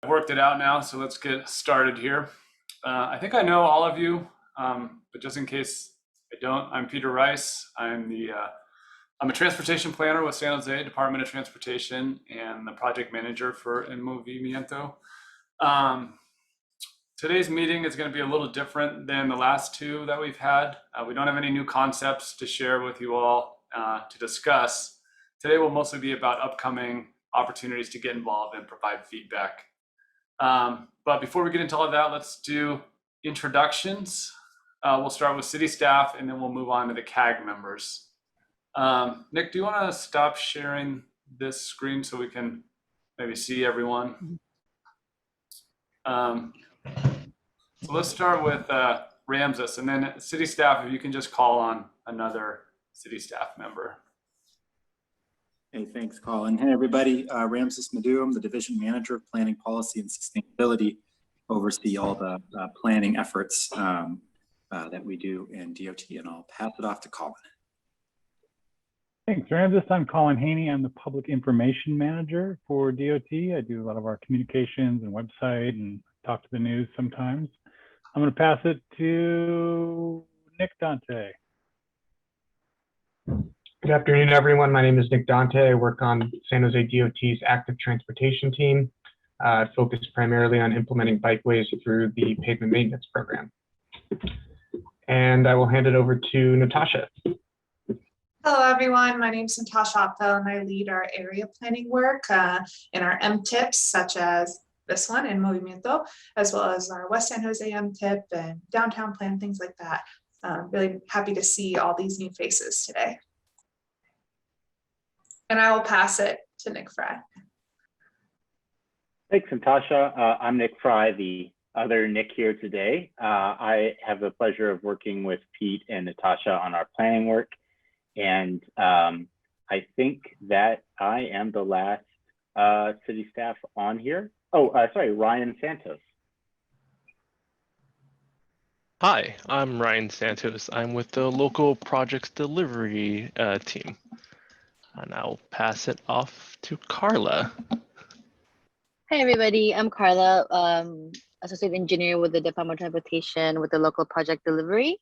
I've worked it out now, so let's get started here. I think I know all of you, but just in case I don't, I'm Peter Rice. I'm a transportation planner with San Jose Department of Transportation and the project manager for Movimiento. Today's meeting is going to be a little different than the last two that we've had. We don't have any new concepts to share with you all to discuss. Today will mostly be about upcoming opportunities to get involved and provide feedback. But before we get into all of that, let's do introductions. We'll start with city staff and then we'll move on to the CAG members. Nick, do you want to stop sharing this screen so we can maybe see everyone? So let's start with Ramses, and then city staff, if you can just call on another city staff member. Hey, thanks, Colin. Hey, everybody. Ramses Madhu, I'm the Division Manager of Planning Policy and Sustainability, oversee all the planning efforts that we do in DOT, and I'll pass it off to Colin. Thanks, Ramses. I'm Colin Haney. I'm the Public Information Manager for DOT. I do a lot of our communications and website and talk to the news sometimes. I'm going to pass it to Nick Dante. Good afternoon, everyone. My name is Nick Dante. I work on San Jose DOT's active transportation team, focused primarily on implementing bikeways through the pavement maintenance program. And I will hand it over to Natasha. Hello, everyone. My name is Natasha Opfel, and I lead our area planning work in our MTIPs, such as this one in Movimiento, as well as our West San Jose MTIP and downtown plan, things like that. Really happy to see all these new faces today. And I will pass it to Nick Fry. Thanks, Natasha. I'm Nick Fry, the other Nick here today. I have the pleasure of working with Pete and Natasha on our planning work. And I think that I am the last city staff on here. Oh, sorry, Ryan Santos. Hi, I'm Ryan Santos. I'm with the local projects delivery team. And I'll pass it off to Carla. Hi, everybody. I'm Carla, Associate Engineer with the Department of Transportation with the local project delivery.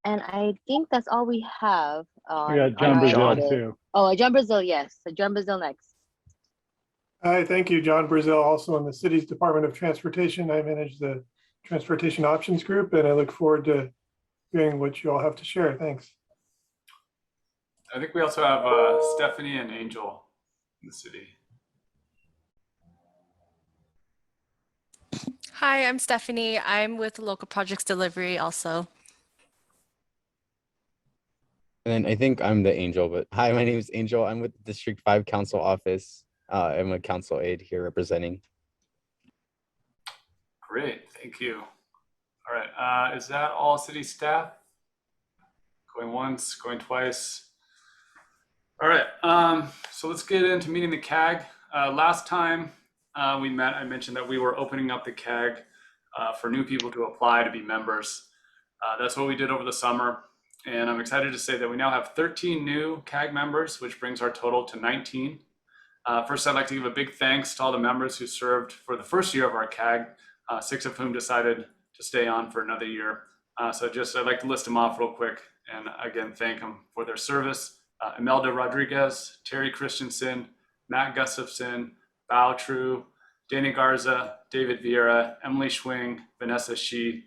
And I think that's all we have. We got John Brazil too. Oh, John Brazil, yes. So John Brazil next. Hi, thank you. John Brazil, also in the city's Department of Transportation. I manage the Transportation Options Group, and I look forward to hearing what you all have to share. Thanks. I think we also have Stephanie and Angel in the city. Hi, I'm Stephanie. I'm with Local Projects Delivery also. And I think I'm the Angel, but hi, my name is Angel. I'm with the District 5 Council Office. I'm a council aide here representing. Great, thank you. All right, is that all city staff? Going once, going twice. All right, so let's get into meeting the CAG. Last time we met, I mentioned that we were opening up the CAG for new people to apply to be members. That's what we did over the summer. And I'm excited to say that we now have 13 new CAG members, which brings our total to 19. First, I'd like to give a big thanks to all the members who served for the first year of our CAG, 6 of whom decided to stay on for another year. So I'd like to list them off real quick and again, thank them for their service. Imelda Rodriguez, Terry Christensen, Matt Gustafson, Bao True, Danny Garza, David Vieira, Emily Schwing, Vanessa Shi,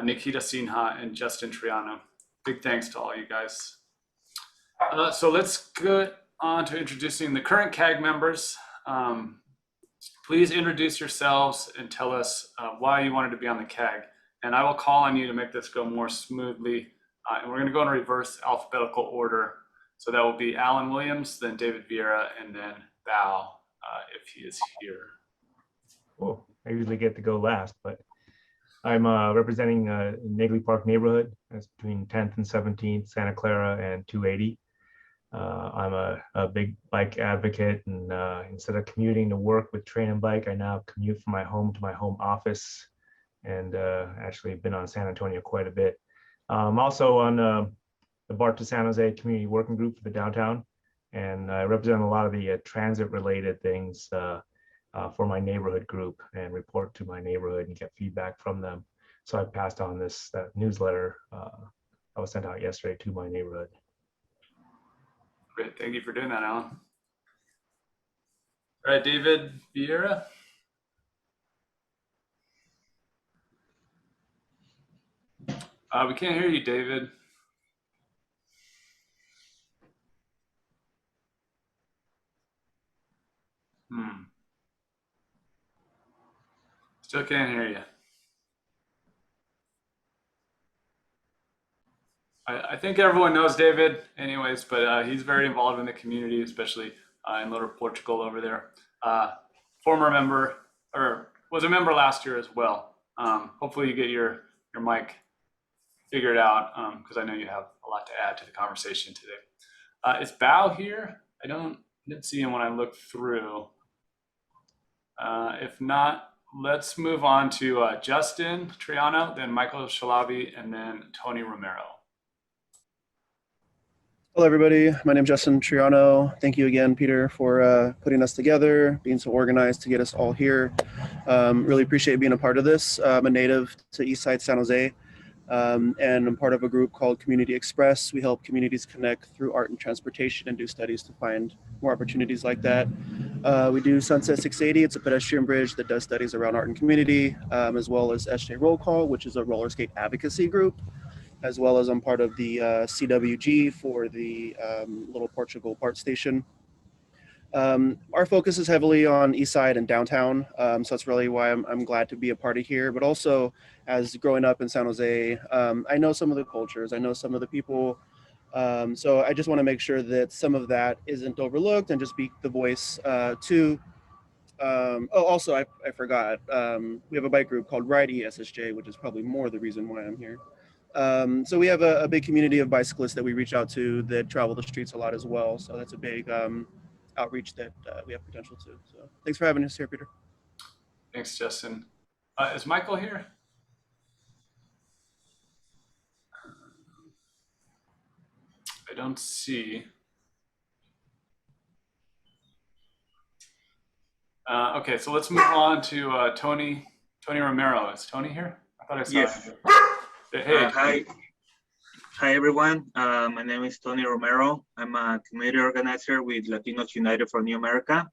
Nikita Sinha, and Justin Triano. Big thanks to all you guys. So let's get on to introducing the current CAG members. Please introduce yourselves and tell us why you wanted to be on the CAG. And I will call on you to make this go more smoothly. And we're going to go in reverse alphabetical order. So that will be Alan Williams, then David Vieira, and then Bao, if he is here. Well, I usually get to go last, but I'm representing Negley Park neighborhood. That's between 10th and 17th, Santa Clara and 280. I'm a big bike advocate, and instead of commuting to work with train and bike, I now commute from my home to my home office, and actually been on San Antonio quite a bit. I'm also on the BART to San Jose Community Working Group for the downtown, and I represent a lot of the transit related things for my neighborhood group and report to my neighborhood and get feedback from them. So I passed on this newsletter that was sent out yesterday to my neighborhood. Great, thank you for doing that, Alan. All right, David Vieira. We can't hear you, David. Still can't hear you. I think everyone knows David anyways, but he's very involved in the community, especially in Little Portugal over there. Former member, or was a member last year as well. Hopefully you get your mic figured out, because I know you have a lot to add to the conversation today. Is Bao here? I didn't see him when I looked through. If not, let's move on to Justin Triano, then Michael Shalabi, and then Tony Romero. Hello, everybody. My name is Justin Triano. Thank you again, Peter, for putting us together, being so organized to get us all here. Really appreciate being a part of this. I'm a native to Eastside San Jose, and I'm part of a group called Community Express. We help communities connect through art and transportation and do studies to find more opportunities like that. We do Sunset 680. It's a pedestrian bridge that does studies around art and community, as well as SJ Roll Call, which is a roller skate advocacy group, as well as I'm part of the CWG for the Little Portugal Part Station. Our focus is heavily on East Side and downtown, so that's really why I'm glad to be a part of here. But also, as growing up in San Jose, I know some of the cultures, I know some of the people, so I just want to make sure that some of that isn't overlooked and just be the voice to. Also, I forgot, we have a bike group called Ride ESSJ, which is probably more the reason why I'm here. So we have a big community of bicyclists that we reach out to that travel the streets a lot as well. So that's a big outreach that we have potential to. So thanks for having us here, Peter. Thanks, Justin. Is Michael here? I don't see. Okay, so let's move on to Tony Romero. Is Tony here? I thought I saw him. Hey. Hi, everyone. My name is Tony Romero. I'm a community organizer with Latinos United for New America.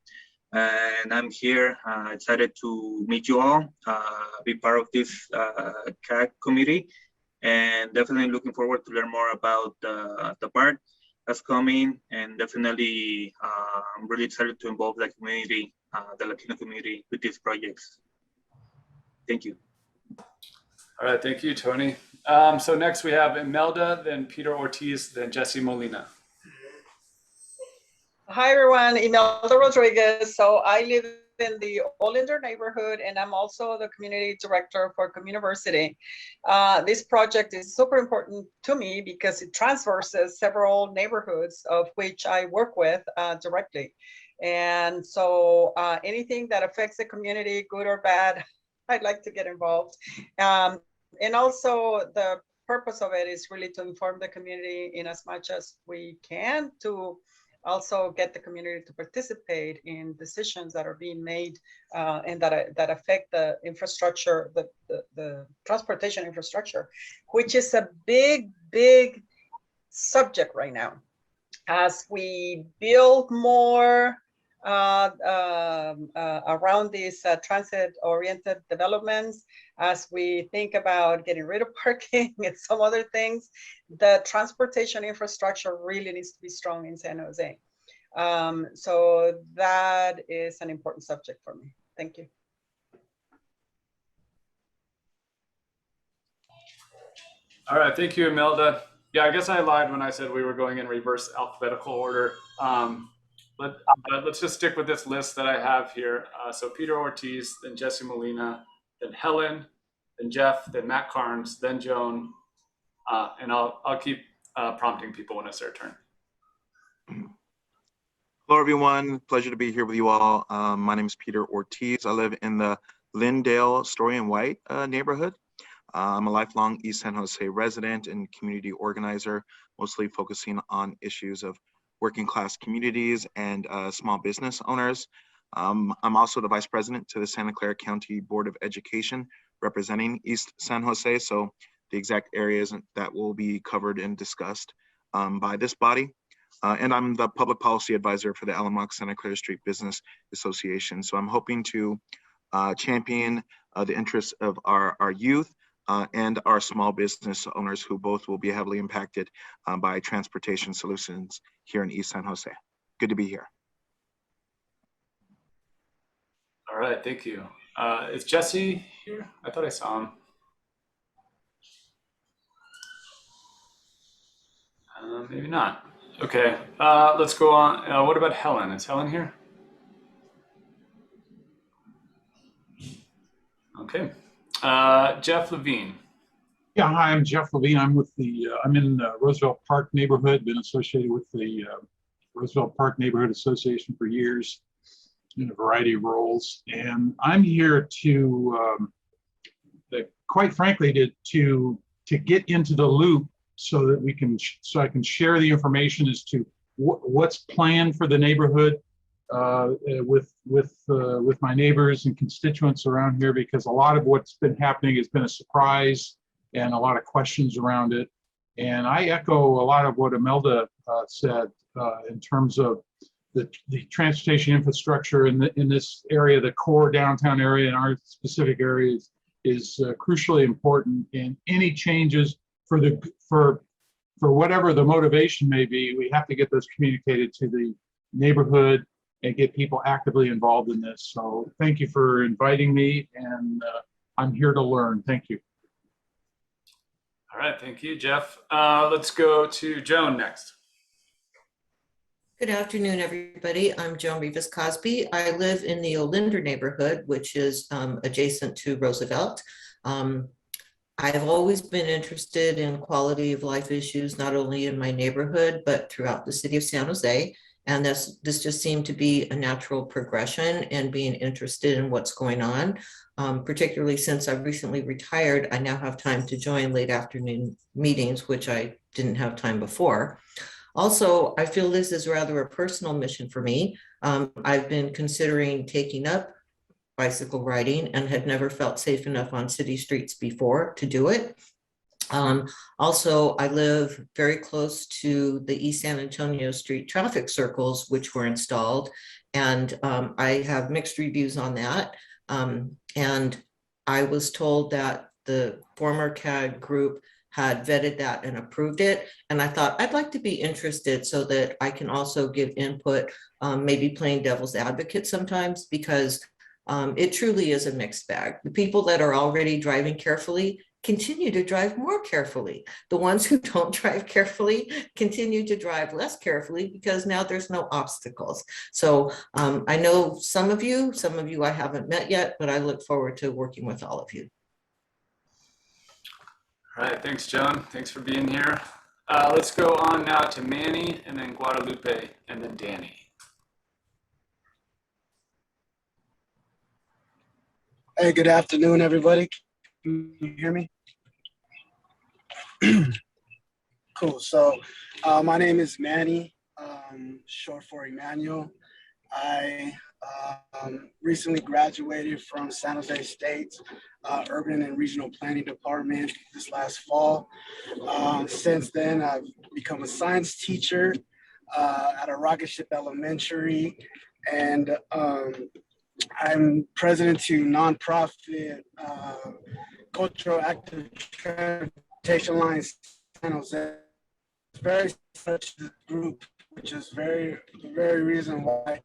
And I'm here excited to meet you all, be part of this CAG committee, and definitely looking forward to learn more about the part that's coming. And definitely I'm really excited to involve the community, the Latino community, with these projects. Thank you. All right, thank you, Tony. So next we have Imelda, then Peter Ortiz, then Jesse Molina. Hi, everyone. Imelda Rodriguez. So I live in the Olinder neighborhood, and I'm also the community director for Communiversity. This project is super important to me because it transverses several neighborhoods of which I work with directly. And so anything that affects the community, good or bad, I'd like to get involved. And also the purpose of it is really to inform the community in as much as we can, to also get the community to participate in decisions that are being made and that affect the infrastructure, the transportation infrastructure, which is a big subject right now. As we build more around these transit-oriented developments, as we think about getting rid of parking and some other things, the transportation infrastructure really needs to be strong in San Jose. So that is an important subject for me. Thank you. All right, thank you, Imelda. Yeah, I guess I lied when I said we were going in reverse alphabetical order. But let's just stick with this list that I have here. So Peter Ortiz, then Jesse Molina, then Helen, then Jeff, then Matt Carnes, then Joan, and I'll keep prompting people when it's their turn. Hello, everyone. Pleasure to be here with you all. My name is Peter Ortiz. I live in the Lindale Story and White neighborhood. I'm a lifelong East San Jose resident and community organizer, mostly focusing on issues of working class communities and small business owners. I'm also the vice president to the Santa Clara County Board of Education, representing East San Jose. So the exact areas that will be covered and discussed by this body. And I'm the public policy advisor for the Alamoc Santa Clara Street Business Association. So I'm hoping to champion the interests of our youth and our small business owners, who both will be heavily impacted by transportation solutions here in East San Jose. Good to be here. All right, thank you. Is Jesse here? I thought I saw him. Maybe not. Okay, let's go on. What about Helen? Is Helen here? Okay. Jeff Levine. Yeah, hi, I'm Jeff Levine. I'm with the, I'm in Roosevelt Park neighborhood, been associated with the Roosevelt Park Neighborhood Association for years in a variety of roles. And I'm here to, quite frankly, to get into the loop so that we can, so I can share the information as to what's planned for the neighborhood with my neighbors and constituents around here, because a lot of what's been happening has been a surprise and a lot of questions around it. And I echo a lot of what Imelda said in terms of the transportation infrastructure in this area, the core downtown area in our specific areas is crucially important. And any changes for whatever the motivation may be, we have to get those communicated to the neighborhood and get people actively involved in this. So thank you for inviting me, and I'm here to learn. Thank you. All right, thank you, Jeff. Let's go to Joan next. Good afternoon, everybody. I'm Joan Rivas Cosby. I live in the Olinder neighborhood, which is adjacent to Roosevelt. I've always been interested in quality of life issues, not only in my neighborhood, but throughout the city of San Jose. And this just seemed to be a natural progression in being interested in what's going on. Particularly since I've recently retired, I now have time to join late afternoon meetings, which I didn't have time before. Also, I feel this is rather a personal mission for me. I've been considering taking up bicycle riding and had never felt safe enough on city streets before to do it. Also, I live very close to the East San Antonio Street traffic circles, which were installed, and I have mixed reviews on that. And I was told that the former CAG group had vetted that and approved it. And I thought I'd like to be interested so that I can also give input, maybe playing devil's advocate sometimes, because it truly is a mixed bag. The people that are already driving carefully continue to drive more carefully. The ones who don't drive carefully continue to drive less carefully because now there's no obstacles. So I know some of you I haven't met yet, but I look forward to working with all of you. All right, thanks, Joan. Thanks for being here. Let's go on now to Manny, and then Guadalupe, and then Danny. Hey, good afternoon, everybody. Can you hear me? Cool. So my name is Manny, short for Emmanuel. I recently graduated from San Jose State's Urban and Regional Planning Department this last fall. Since then, I've become a science teacher at a rocket ship elementary, and I'm president to nonprofit Cultural Active Transportation Lines San Jose. It's very such a group, which is the very reason why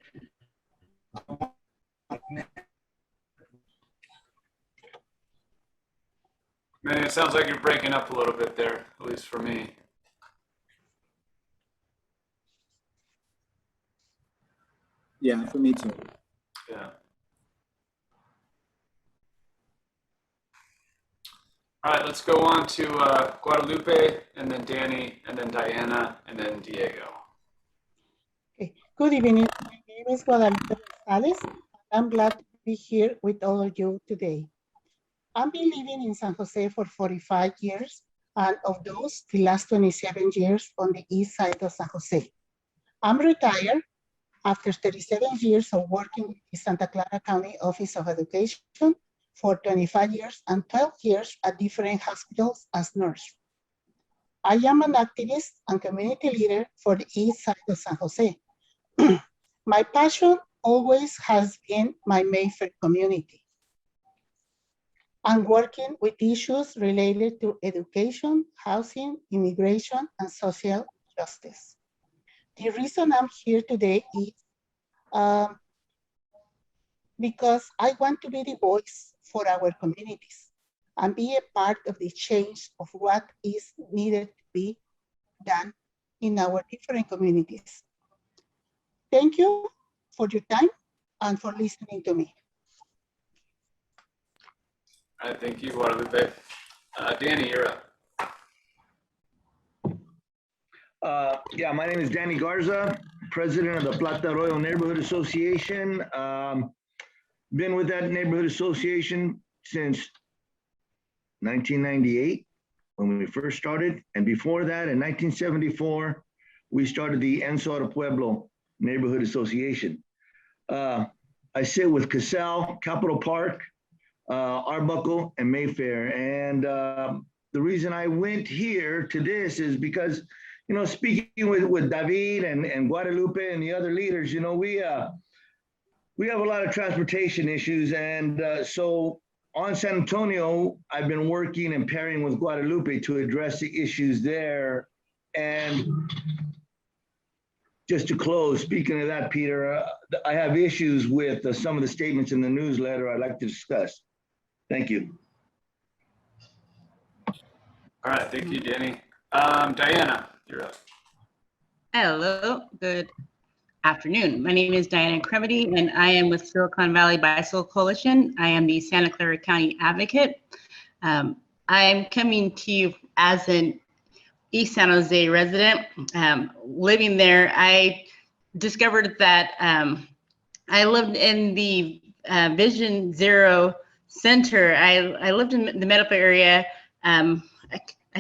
I want to. Man, it sounds like you're breaking up a little bit there, at least for me. Yeah, for me too. Yeah. All right, let's go on to Guadalupe, and then Danny, and then Diana, and then Diego. Okay. Good evening. My name is Guadalupe Gonzalez. I'm glad to be here with all of you today. I've been living in San Jose for 45 years, and of those, the last 27 years on the east side of San Jose. I'm retired, After 37 years of working with the Santa Clara County Office of Education for 25 years and 12 years at different hospitals as nurse. I am an activist and community leader for the east side of San Jose. My passion always has been my Mayfair community and working with issues related to education, housing, immigration, and social justice. The reason I'm here today is because I want to be the voice for our communities and be a part of the change of what is needed to be done in our different communities. Thank you for your time and for listening to me. All right, thank you, Guadalupe. Danny, you're up. Yeah, my name is Danny Garza, president of the Plata Arroyo Neighborhood Association. Been with that neighborhood association since 1998 when we first started. And before that, in 1974, we started the Enso de Pueblo Neighborhood Association. I sit with Casell, Capitol Park, Arbuckle, and Mayfair. And the reason I went here to this is because, you know, speaking with David and Guadalupe and the other leaders, you know, we have a lot of transportation issues. And so on San Antonio, I've been working and pairing with Guadalupe to address the issues there. And just to close, speaking of that, Peter, I have issues with some of the statements in the newsletter I'd like to discuss. Thank you. All right, thank you, Danny. Diana, you're up. Hello, good afternoon. My name is Diana Cremedy, and I am with Silicon Valley Bicycle Coalition. I am the Santa Clara County advocate. I'm coming to you as an East San Jose resident. Living there, I discovered that I lived in the Vision Zero Center. I lived in the medical area. I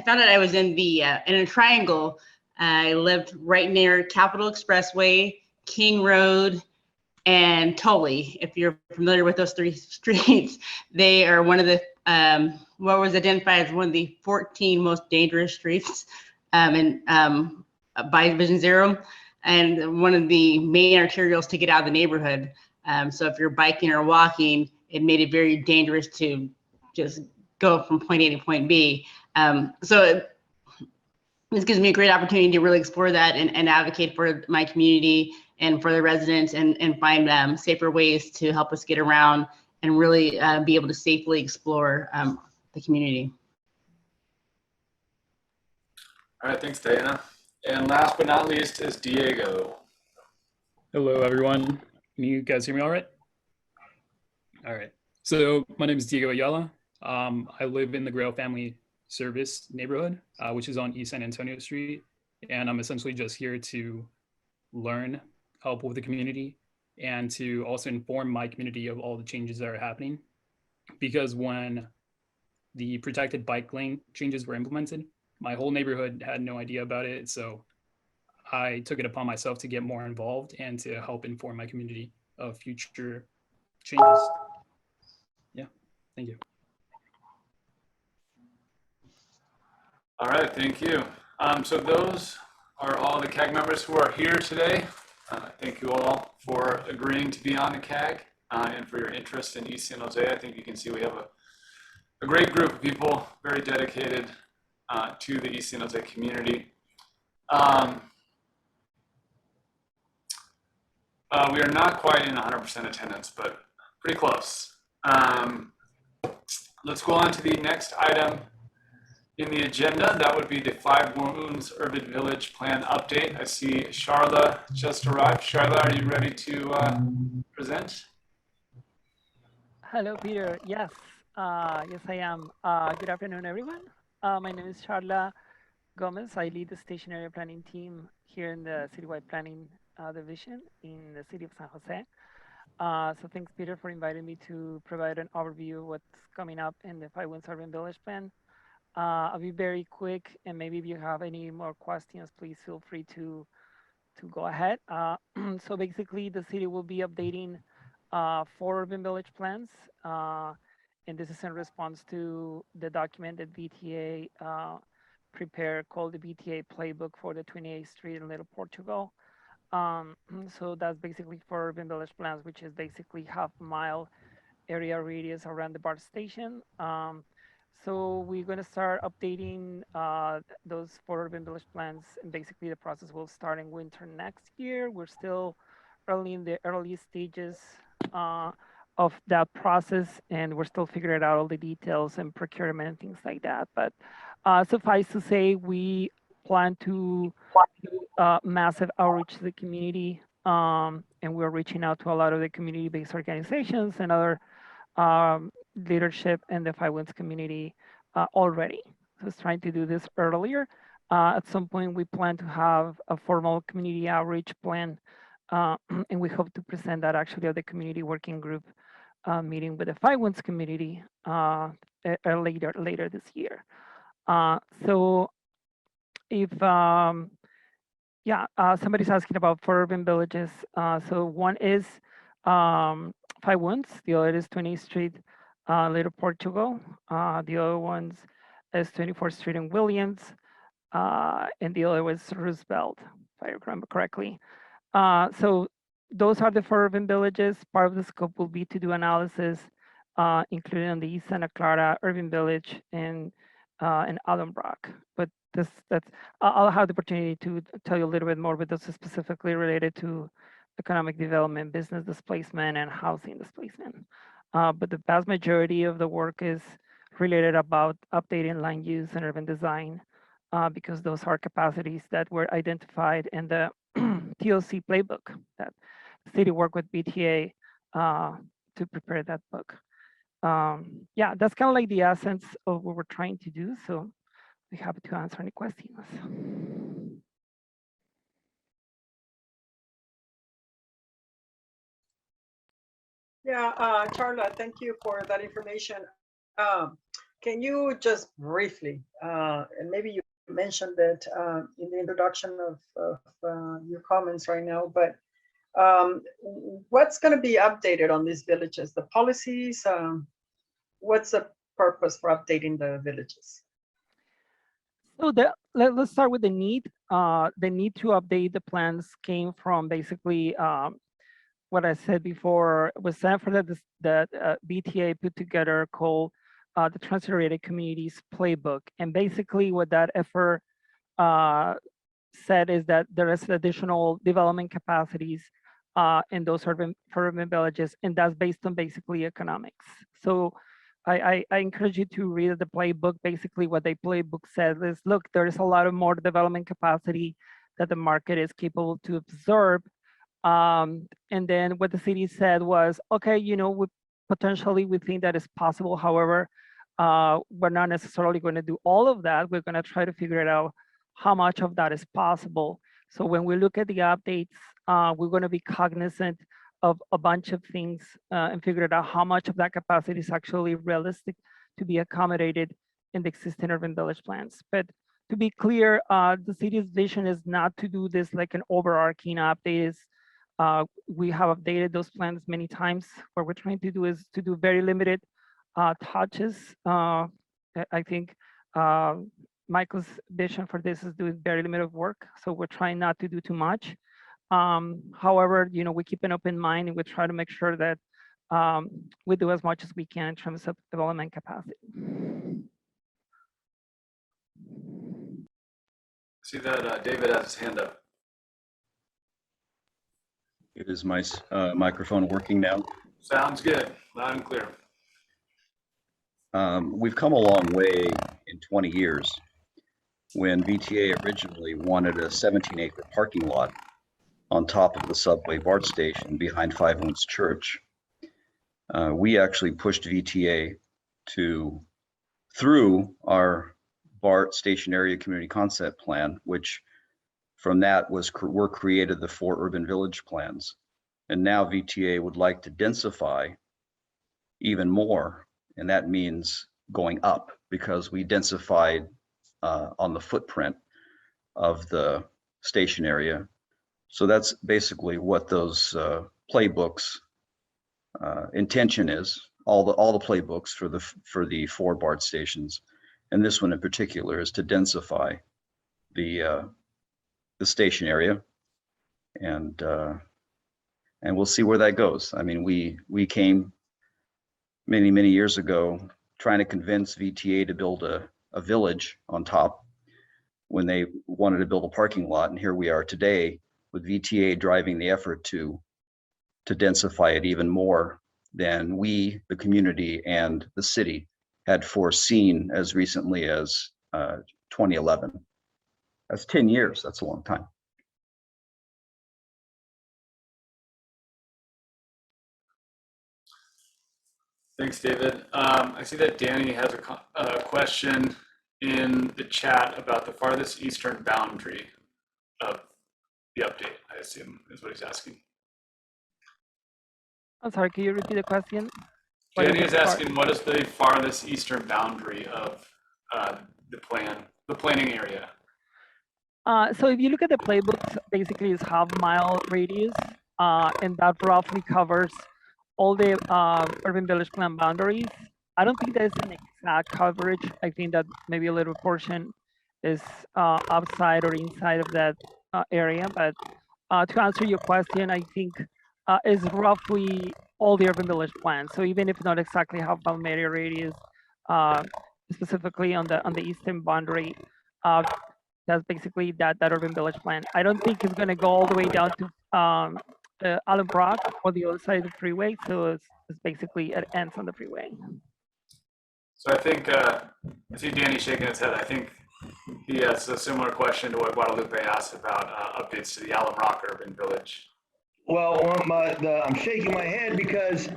found out I was in a triangle. I lived right near Capitol Expressway, King Road, and Tully. If you're familiar with those three streets, they are one of the what was identified as one of the 14 most dangerous streets by Vision Zero, and one of the main arterials to get out of the neighborhood. So if you're biking or walking, it made it very dangerous to just go from point A to point B. This gives me a great opportunity to really explore that and advocate for my community and for the residents and find safer ways to help us get around and really be able to safely explore the community. All right, thanks, Diana. And last but not least is Diego. Hello, everyone. Can you guys hear me all right? All right. So my name is Diego Ayala. I live in the Grail Family Service neighborhood, which is on East San Antonio Street. And I'm essentially just here to learn, help with the community, and to also inform my community of all the changes that are happening. Because when the protected bike lane changes were implemented, my whole neighborhood had no idea about it. So I took it upon myself to get more involved and to help inform my community of future changes. Yeah, thank you. All right, thank you. So those are all the CAG members who are here today. Thank you all for agreeing to be on the CAG and for your interest in East San Jose. I think you can see we have a great group of people, very dedicated to the East San Jose community. We are not quite in 100% attendance, but pretty close. Let's go on to the next item in the agenda. That would be the Five Wounds Urban Village Plan update. I see Charla just arrived. Charla, are you ready to present? Hello, Peter. Yes, yes, I am. Good afternoon, everyone. My name is Charla Gomez. I lead the stationary planning team here in the Citywide Planning Division in the city of San Jose. So thanks, Peter, for inviting me to provide an overview of what's coming up in the Five Wounds Urban Village Plan. I'll be very quick, and maybe if you have any more questions, please feel free to to go ahead. So basically, the city will be updating 4 urban village plans, and this is in response to the document that BTA prepared called the BTA Playbook for the 28th Street in Little Portugal. So that's basically 4 urban village plans, which is basically half-mile area radius around the BART station. So we're going to start updating those 4 urban village plans, and basically the process will start in winter next year. We're still early in the early stages of that process, and we're still figuring out all the details and procurement and things like that. But suffice to say, we plan to do massive outreach to the community, and we're reaching out to a lot of the community-based organizations and other leadership in the Five Winds community already. So it's trying to do this earlier. At some point, we plan to have a formal community outreach plan, and we hope to present that actually at the community working group meeting with the Five Winds community later this year. So if somebody's asking about 4 urban villages. So one is Five Winds, the other is 20th Street, Little Portugal. The other ones is 24th Street in Williams, and the other was Roosevelt, if I remember correctly. So those are the 4 urban villages. Part of the scope will be to do analysis, including on the East Santa Clara urban village and Allenbrook. But I'll have the opportunity to tell you a little bit more, but this is specifically related to economic development, business displacement, and housing displacement. But the vast majority of the work is related about updating land use and urban design, because those are capacities that were identified in the TOC playbook that the city worked with BTA to prepare that book. Yeah, that's kind of like the essence of what we're trying to do. So we're happy to answer any questions. Yeah, Charla, thank you for that information. Can you just briefly, and maybe you mentioned it in the introduction of your comments right now, but what's going to be updated on these villages? The policies, what's the purpose for updating the villages? So let's start with the need. The need to update the plans came from basically what I said before was Sanford that BTA put together called the Transit-Related Communities Playbook. And basically what that effort said is that there is additional development capacities in those urban villages, and that's based on basically economics. So I encourage you to read the playbook. Basically what the playbook says is, look, there is a lot of more development capacity that the market is capable to absorb. And then what the city said was, okay, you know, we think that is possible. However, we're not necessarily going to do all of that. We're going to try to figure it out how much of that is possible. So when we look at the updates, we're going to be cognizant of a bunch of things and figure out how much of that capacity is actually realistic to be accommodated in the existing urban village plans. But to be clear, the city's vision is not to do this like an overarching update. We have updated those plans many times. What we're trying to do is to do very limited touches. I think Michael's vision for this is doing very limited work. So we're trying not to do too much. However, you know, we keep an open mind and we try to make sure that we do as much as we can in terms of development capacity. See that David has his hand up. Is my microphone working now? Sounds good, loud and clear. We've come a long way in 20 years. When VTA originally wanted a 17-acre parking lot on top of the subway BART station behind Five Winds Church, we actually pushed VTA through our BART station area community concept plan, which from that were created the 4 urban village plans. And now VTA would like to densify even more. And that means going up, because we densified on the footprint of the station area So that's basically what those playbooks intention is. All the playbooks for the 4 BART stations, and this one in particular is to densify the station area, and we'll see where that goes. I mean, we came many years ago trying to convince VTA to build a village on top when they wanted to build a parking lot, and here we are today with VTA driving the effort to densify it even more than we, the community and the city, had foreseen as recently as 2011. That's 10 years. That's a long time. Thanks, David. I see that Danny has a question in the chat about the farthest eastern boundary of the update, I assume is what he's asking. I'm sorry, can you repeat the question? Danny is asking, what is the farthest eastern boundary of the planning area? So if you look at the playbooks, basically it's half-mile radius, and that roughly covers all the urban village plan boundaries. I don't think there's an exact coverage. I think that maybe a little portion is outside or inside of that area. But to answer your question, I think is roughly all the urban village plans. So even if not exactly half-mile radius, specifically on the eastern boundary, that's basically that urban village plan. I don't think it's going to go all the way down to Allen Brock or the other side of the freeway. So it's basically it ends on the freeway. So I think I see Danny shaking his head. I think he has a similar question to what Guadalupe asked about updates to the Allen Rock urban village. Well, I'm shaking my head because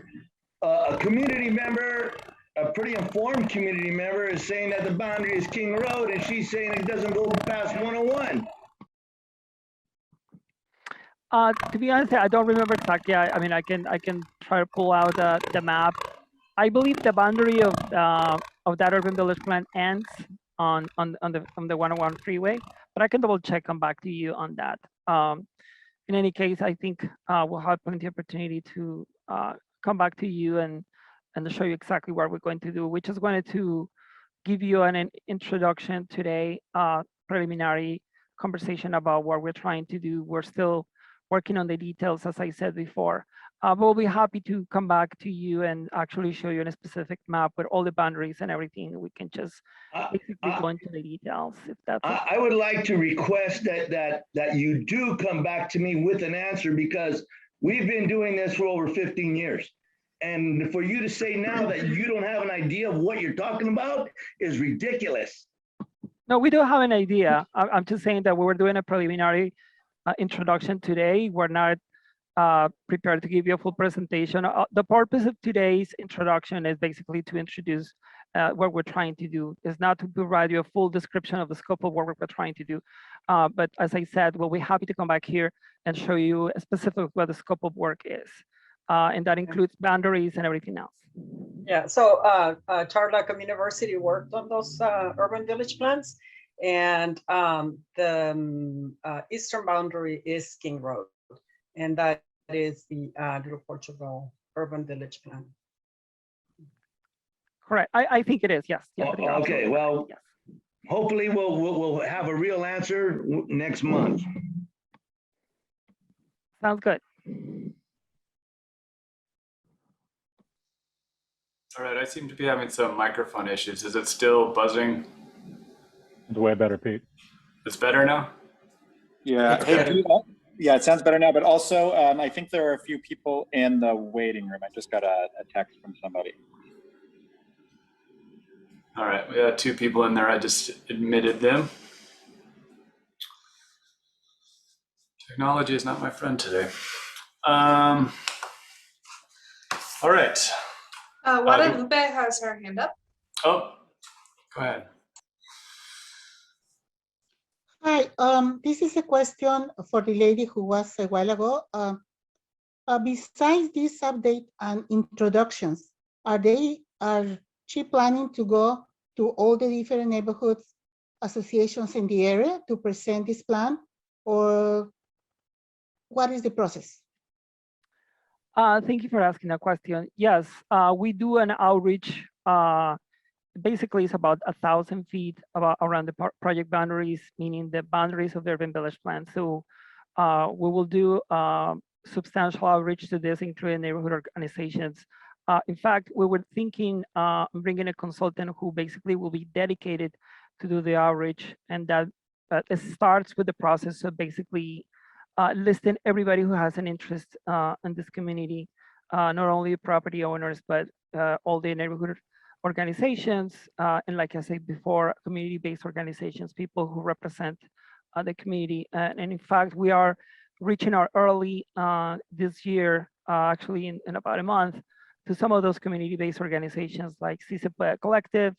a community member, a pretty informed community member, is saying that the boundary is King Road, and she's saying it doesn't go past 101. To be honest, I don't remember exactly. I mean, I can try to pull out the map. I believe the boundary of that urban village plan ends on the 101 freeway, but I can double check, come back to you on that. In any case, I think we'll have plenty of opportunity to come back to you and show you exactly what we're going to do. We just wanted to give you an introduction today, preliminary conversation about what we're trying to do. We're still working on the details, as I said before. But we'll be happy to come back to you and actually show you a specific map with all the boundaries and everything. We can just basically go into the details if that's okay. I would like to request that you do come back to me with an answer, because we've been doing this for over 15 years. And for you to say now that you don't have an idea of what you're talking about is ridiculous. No, we do have an idea. I'm just saying that we were doing a preliminary introduction today. We're not prepared to give you a full presentation. The purpose of today's introduction is basically to introduce what we're trying to do. It's not to provide you a full description of the scope of what we're trying to do. But as I said, we'll be happy to come back here and show you specifically what the scope of work is. And that includes boundaries and everything else. Yeah, so Charlotte University worked on those urban village plans, and the eastern boundary is King Road, and that is the Little Portugal urban village plan. Correct. I think it is. Yes. Yes. Okay. Well, yes. Hopefully we'll have a real answer next month. Sounds good. All right. I seem to be having some microphone issues. Is it still buzzing? It's way better, Pete. It's better now? Yeah. Okay. Hey, yeah, it sounds better now, but also I think there are a few people in the waiting room. I just got a text from somebody. All right, we got 2 people in there. I just admitted them. Technology is not my friend today. All right. Guadalupe has her hand up. Oh, go ahead. Hi, this is a question for the lady who was a while ago. Besides this update and introductions, are she planning to go to all the different neighborhoods associations in the area to present this plan, or What is the process? Thank you for asking that question. Yes, we do an outreach. Basically, it's about 1,000 feet around the project boundaries, meaning the boundaries of the urban village plan. So we will do substantial outreach to this, including neighborhood organizations. In fact, we were thinking bringing a consultant who basically will be dedicated to do the outreach, and that it starts with the process of basically listing everybody who has an interest in this community, not only property owners, but all the neighborhood organizations, and like I said before, community-based organizations, people who represent the community. And in fact, we are reaching out early this year, actually in about a month, to some of those community-based organizations like SEP Collective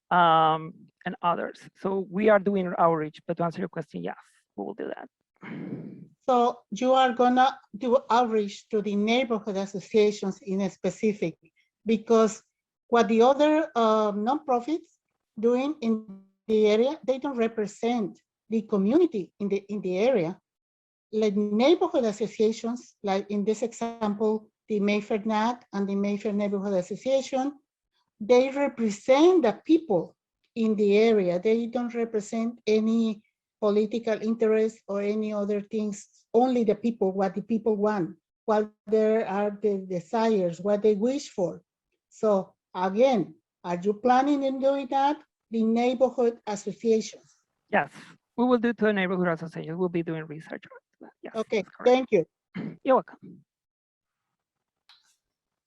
and others. So we are doing outreach, but to answer your question, yes, we will do that. So you are gonna do outreach to the neighborhood associations in a specific, because what the other nonprofits doing in the area, they don't represent the community in the area. Like neighborhood associations, like in this example, the Mayfair NAC and the Mayfair Neighborhood Association, they represent the people in the area. They don't represent any political interest or any other things, only the people, what the people want, what there are the desires, what they wish for. So again, are you planning on doing that? The neighborhood associations. Yes, we will do to a neighborhood association. We'll be doing research. Yes, okay, thank you. You're welcome.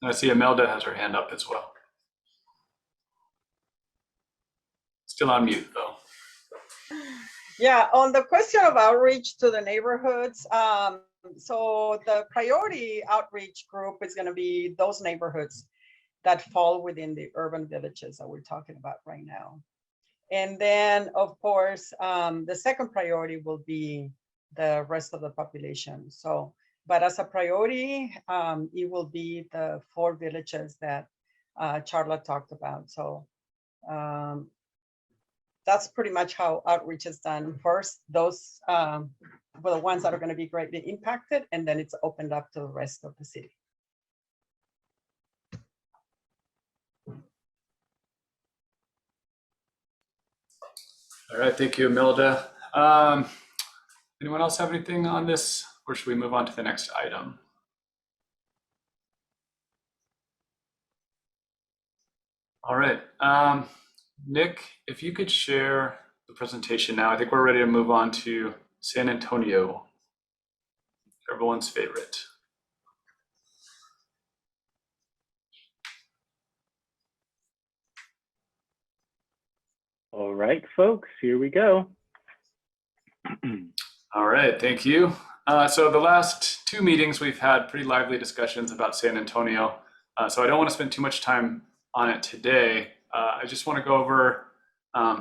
I see Imelda has her hand up as well. Still on mute though. Yeah, on the question of outreach to the neighborhoods, so the priority outreach group is going to be those neighborhoods that fall within the urban villages that we're talking about right now. And then, of course, the second priority will be the rest of the population. So, but as a priority, it will be the 4 villages that Charla talked about. So that's pretty much how outreach is done. First, those were the ones that are going to be greatly impacted, and then it's opened up to the rest of the city. All right, thank you, Imelda. Anyone else have anything on this, or should we move on to the next item? All right, Nick, if you could share the presentation now. I think we're ready to move on to San Antonio, everyone's favorite. All right, folks, here we go. All right, thank you. So the last 2 meetings, we've had pretty lively discussions about San Antonio. So I don't want to spend too much time on it today. I just want to go over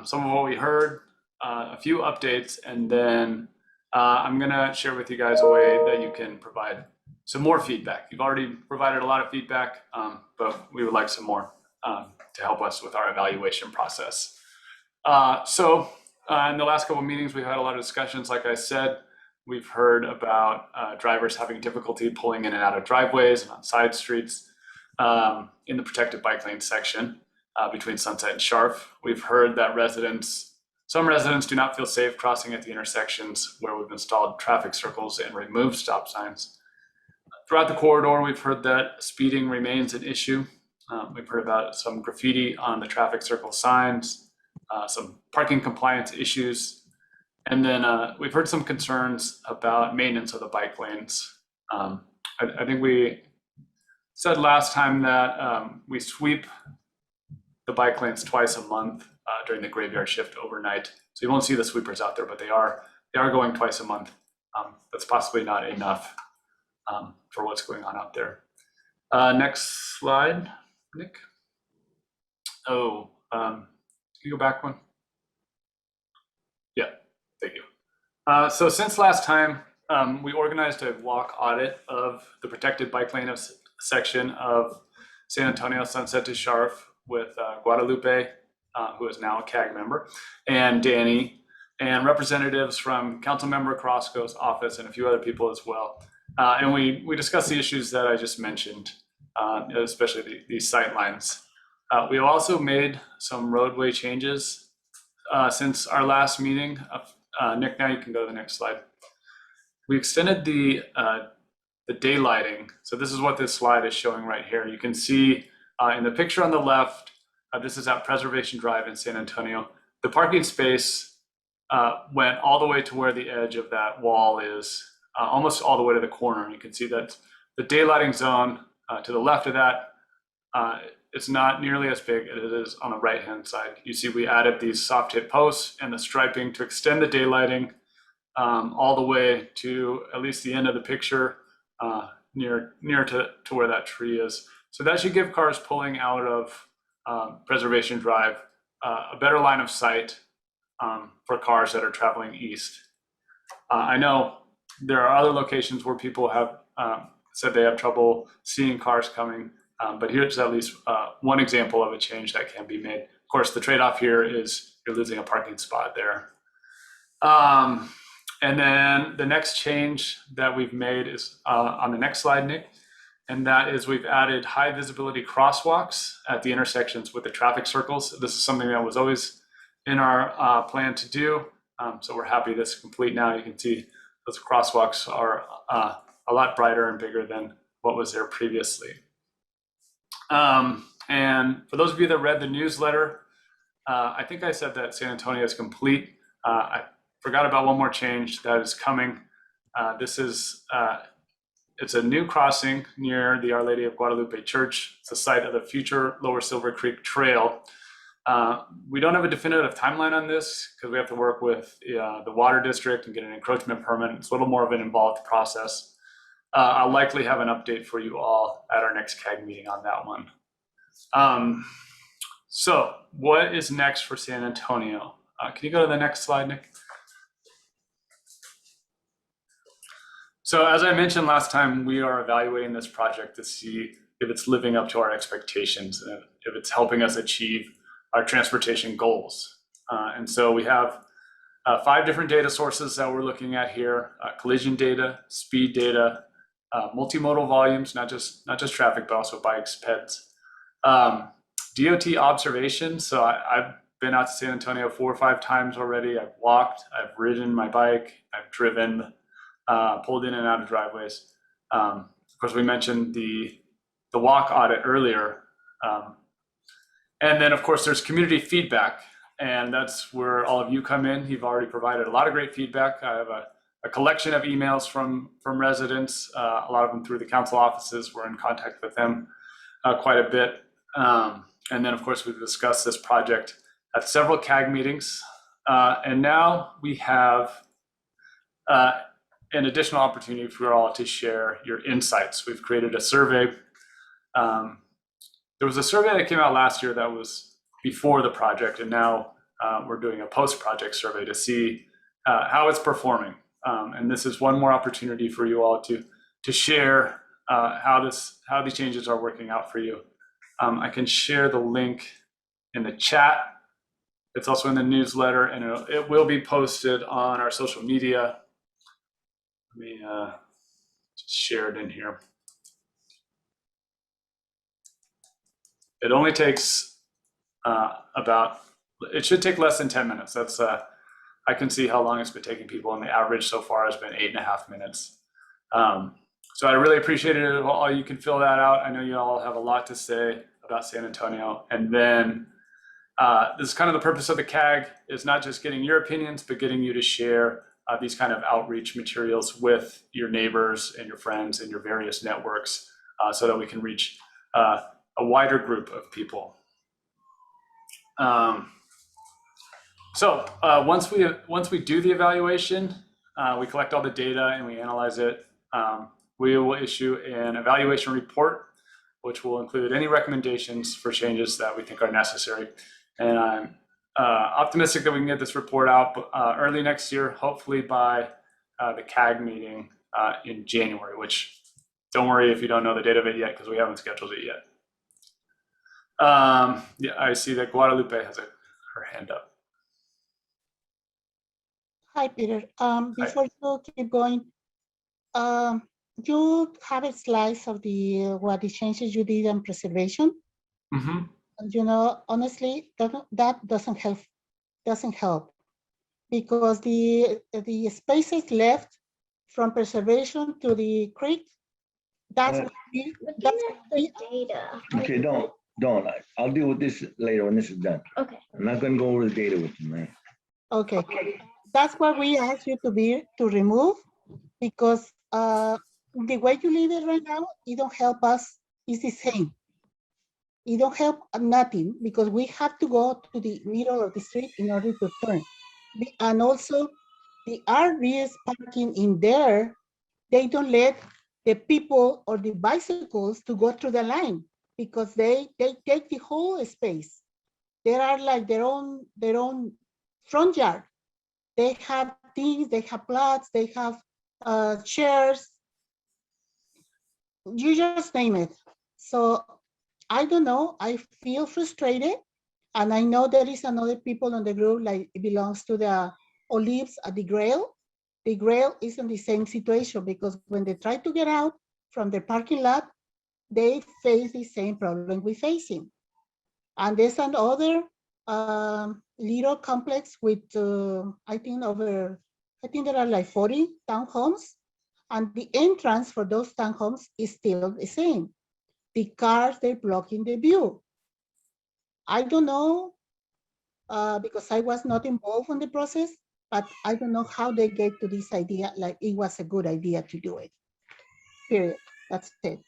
some of what we heard, a few updates, and then I'm going to share with you guys a way that you can provide some more feedback. You've already provided a lot of feedback, but we would like some more to help us with our evaluation process. So in the last couple of meetings, we've had a lot of discussions. Like I said, we've heard about drivers having difficulty pulling in and out of driveways and on side streets in the protected bike lane section between Sunset and Sharp. We've heard that some residents do not feel safe crossing at the intersections where we've installed traffic circles and removed stop signs. Throughout the corridor, we've heard that speeding remains an issue. We've heard about some graffiti on the traffic circle signs, some parking compliance issues, and then we've heard some concerns about maintenance of the bike lanes. I think we said last time that we sweep the bike lanes twice a month during the graveyard shift overnight. So you won't see the sweepers out there, but they are going twice a month. That's possibly not enough for what's going on out there. Next slide, Nick. Oh, can you go back one? Yeah, thank you. So since last time, we organized a walk audit of the protected bike lane section of San Antonio Sunset to Sharp with Guadalupe, who is now a CAG member, and Danny. and representatives from Councilmember Carrasco's office and a few other people as well. And we discussed the issues that I just mentioned, especially these sight lines. We have also made some roadway changes since our last meeting. Nick, now you can go to the next slide. We extended the daylighting. So this is what this slide is showing right here. You can see in the picture on the left, this is at Preservation Drive in San Antonio. The parking space went all the way to where the edge of that wall is, almost all the way to the corner. You can see that the daylighting zone to the left of that, it's not nearly as big as it is on the right-hand side. You see we added these soft hit posts and the striping to extend the daylighting all the way to at least the end of the picture, near to where that tree is. So that should give cars pulling out of Preservation Drive a better line of sight for cars that are traveling east. I know there are other locations where people have said they have trouble seeing cars coming, but here's at least one example of a change that can be made. Of course, the trade-off here is you're losing a parking spot there. And then the next change that we've made is on the next slide, Nick, and that is we've added high visibility crosswalks at the intersections with the traffic circles. This is something that was always in our plan to do. So we're happy this is complete now. You can see those crosswalks are a lot brighter and bigger than what was there previously. And for those of you that read the newsletter, I think I said that San Antonio is complete. I forgot about one more change that is coming. This is, it's a new crossing near the Our Lady of Guadalupe Church. It's the site of the future Lower Silver Creek Trail. We don't have a definitive timeline on this because we have to work with the water district and get an encroachment permit. It's a little more of an involved process. I'll likely have an update for you all at our next CAG meeting on that one. So what is next for San Antonio? Can you go to the next slide, Nick? So as I mentioned last time, we are evaluating this project to see if it's living up to our expectations and if it's helping us achieve our transportation goals. And so we have 5 different data sources that we're looking at here: collision data, speed data, multimodal volumes, not just traffic, but also bikes, peds, DOT observations. So I've been out to San Antonio 4 or 5 times already. I've walked, I've ridden my bike, I've driven, pulled in and out of driveways. Of course, we mentioned the walk audit earlier. And then, of course, there's community feedback, and that's where all of you come in. You've already provided a lot of great feedback. I have a collection of emails from residents, a lot of them through the council offices. We're in contact with them quite a bit. And then, of course, we've discussed this project at several CAG meetings. And now we have an additional opportunity for you all to share your insights. We've created a survey. There was a survey that came out last year that was before the project, and now we're doing a post-project survey to see how it's performing. And this is one more opportunity for you all to share how these changes are working out for you. I can share the link in the chat. It's also in the newsletter, and it will be posted on our social media. Let me just share it in here. It only takes it should take less than 10 minutes. That's I can see how long it's been taking people, and the average so far has been 8.5 minutes. So I really appreciate it all. You can fill that out. I know you all have a lot to say about San Antonio. And then this is kind of the purpose of the CAG, is not just getting your opinions, but getting you to share these kind of outreach materials with your neighbors and your friends and your various networks so that we can reach a wider group of people. So once we do the evaluation, we collect all the data and we analyze it. We will issue an evaluation report, which will include any recommendations for changes that we think are necessary. And I'm optimistic that we can get this report out early next year, hopefully by the CAG meeting in January, which don't worry if you don't know the date of it yet, because we haven't scheduled it yet. Yeah, I see that Guadalupe has her hand up. Hi, Peter. Before you keep going, you have a slice of the what the changes you did on preservation. Mm-hmm. And honestly, that doesn't help because the spaces left from preservation to the creek, that's data. Okay, don't. I'll deal with this later when this is done. Okay. I'm not gonna go over the data with you, man. Okay, that's what we ask you to remove because the way you leave it right now, it don't help us. It's the same. It don't help nothing because we have to go to the middle of the street in order to turn. And also the RVs parking in there, they don't let the people or the bicycles to go through the line because they take the whole space. They are like their own front yard. They have things, they have plots, they have chairs. You just name it. So I don't know, I feel frustrated. And I know there is another people on the group, like it belongs to the Olives at the Grail. The Grail is in the same situation because when they try to get out from the parking lot, they face the same problem we're facing. And there's another little complex with, I think there are like 40 townhomes. And the entrance for those townhomes is still the same. The cars, they're blocking the view. I don't know, because I was not involved in the process, but I don't know how they get to this idea, like it was a good idea to do it. Period. That's it.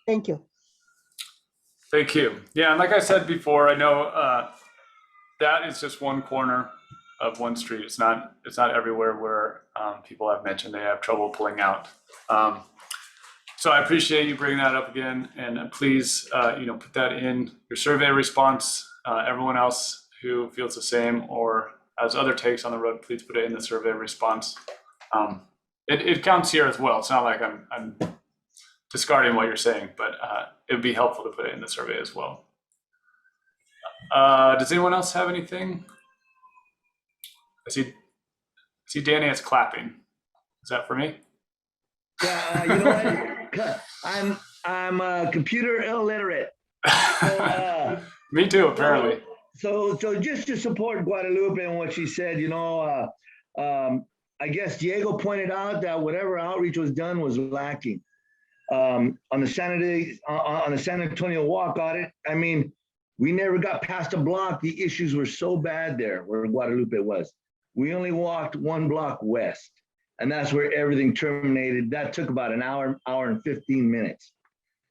Thank you. Thank you. Yeah, and like I said before, I know that is just one corner of one street. It's not everywhere where people have mentioned they have trouble pulling out. So I appreciate you bringing that up again, and please, put that in your survey response. Everyone else who feels the same or has other takes on the road, please put it in the survey response. It counts here as well. It's not like I'm discarding what you're saying, but it would be helpful to put it in the survey as well. Does anyone else have anything? I see Danny is clapping. Is that for me? Yeah, you know what? I'm computer illiterate. So, me too, apparently. So just to support Guadalupe and what she said, I guess Diego pointed out that whatever outreach was done was lacking. On the San Antonio walk audit, I mean, we never got past a block. The issues were so bad there where Guadalupe was. We only walked one block west, and that's where everything terminated. That took about an hour and 15 minutes.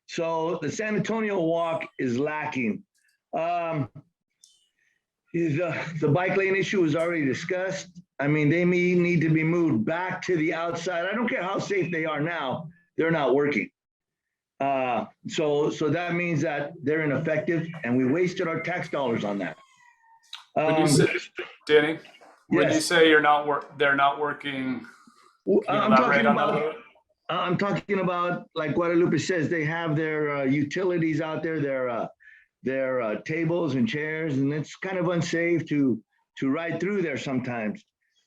So the San Antonio walk is lacking. The bike lane issue was already discussed. I mean, they may need to be moved back to the outside. I don't care how safe they are now, they're not working. So that means that they're ineffective, and we wasted our tax dollars on that. When you say, Danny, when yes. you say they're not working, I'm talking about, like Guadalupe says, they have their utilities out there, their tables and chairs, and it's kind of unsafe to ride through there sometimes.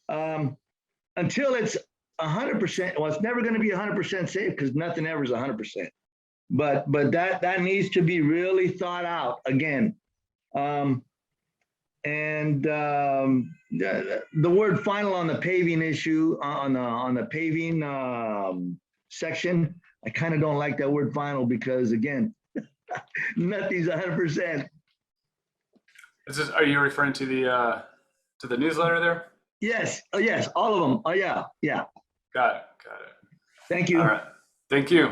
Until it's 100%, well, it's never going to be 100% safe because nothing ever is 100%. But that needs to be really thought out again. The word final on the paving issue, on the paving section, I kind of don't like that word final because, again, nothing's 100%. Are you referring to the newsletter there? Yes. Oh, yes. All of them. Oh, yeah. Yeah. Got it. Thank you. All right. Thank you.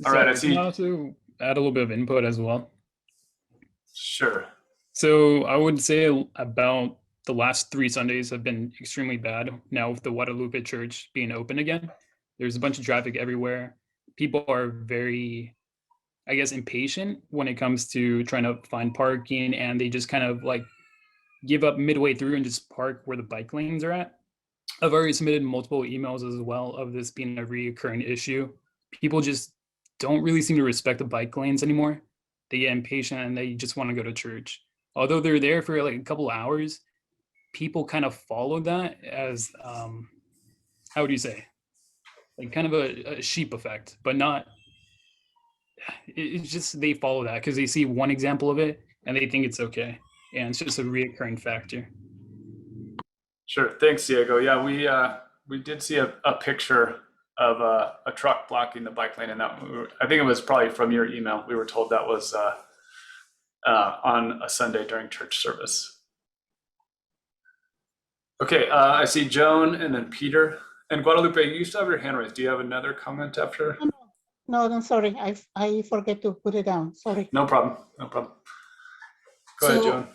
All right. I see. Can I also add a little bit of input as well? Sure. So I would say about the last 3 Sundays have been extremely bad. Now with the Guadalupe Church being open again, there's a bunch of traffic everywhere. People are very, I guess, impatient when it comes to trying to find parking, and they just kind of like give up midway through and just park where the bike lanes are at. I've already submitted multiple emails as well of this being a recurring issue. People just don't really seem to respect the bike lanes anymore. They get impatient and they just want to go to church. Although they're there for like a couple of hours, people kind of follow that as, how would you say, like kind of a sheep effect, but not, it's just they follow that because they see one example of it and they think it's okay. And it's just a reoccurring factor. Sure. Thanks, Diego. Yeah, we did see a picture of a truck blocking the bike lane, and that I think it was probably from your email. We were told that was on a Sunday during church service. Okay, I see Joan and then Peter. And Guadalupe, you used to have your hand raised. Do you have another comment after? No, I'm sorry. I forget to put it down. Sorry. No problem. No problem. Go ahead, Joan.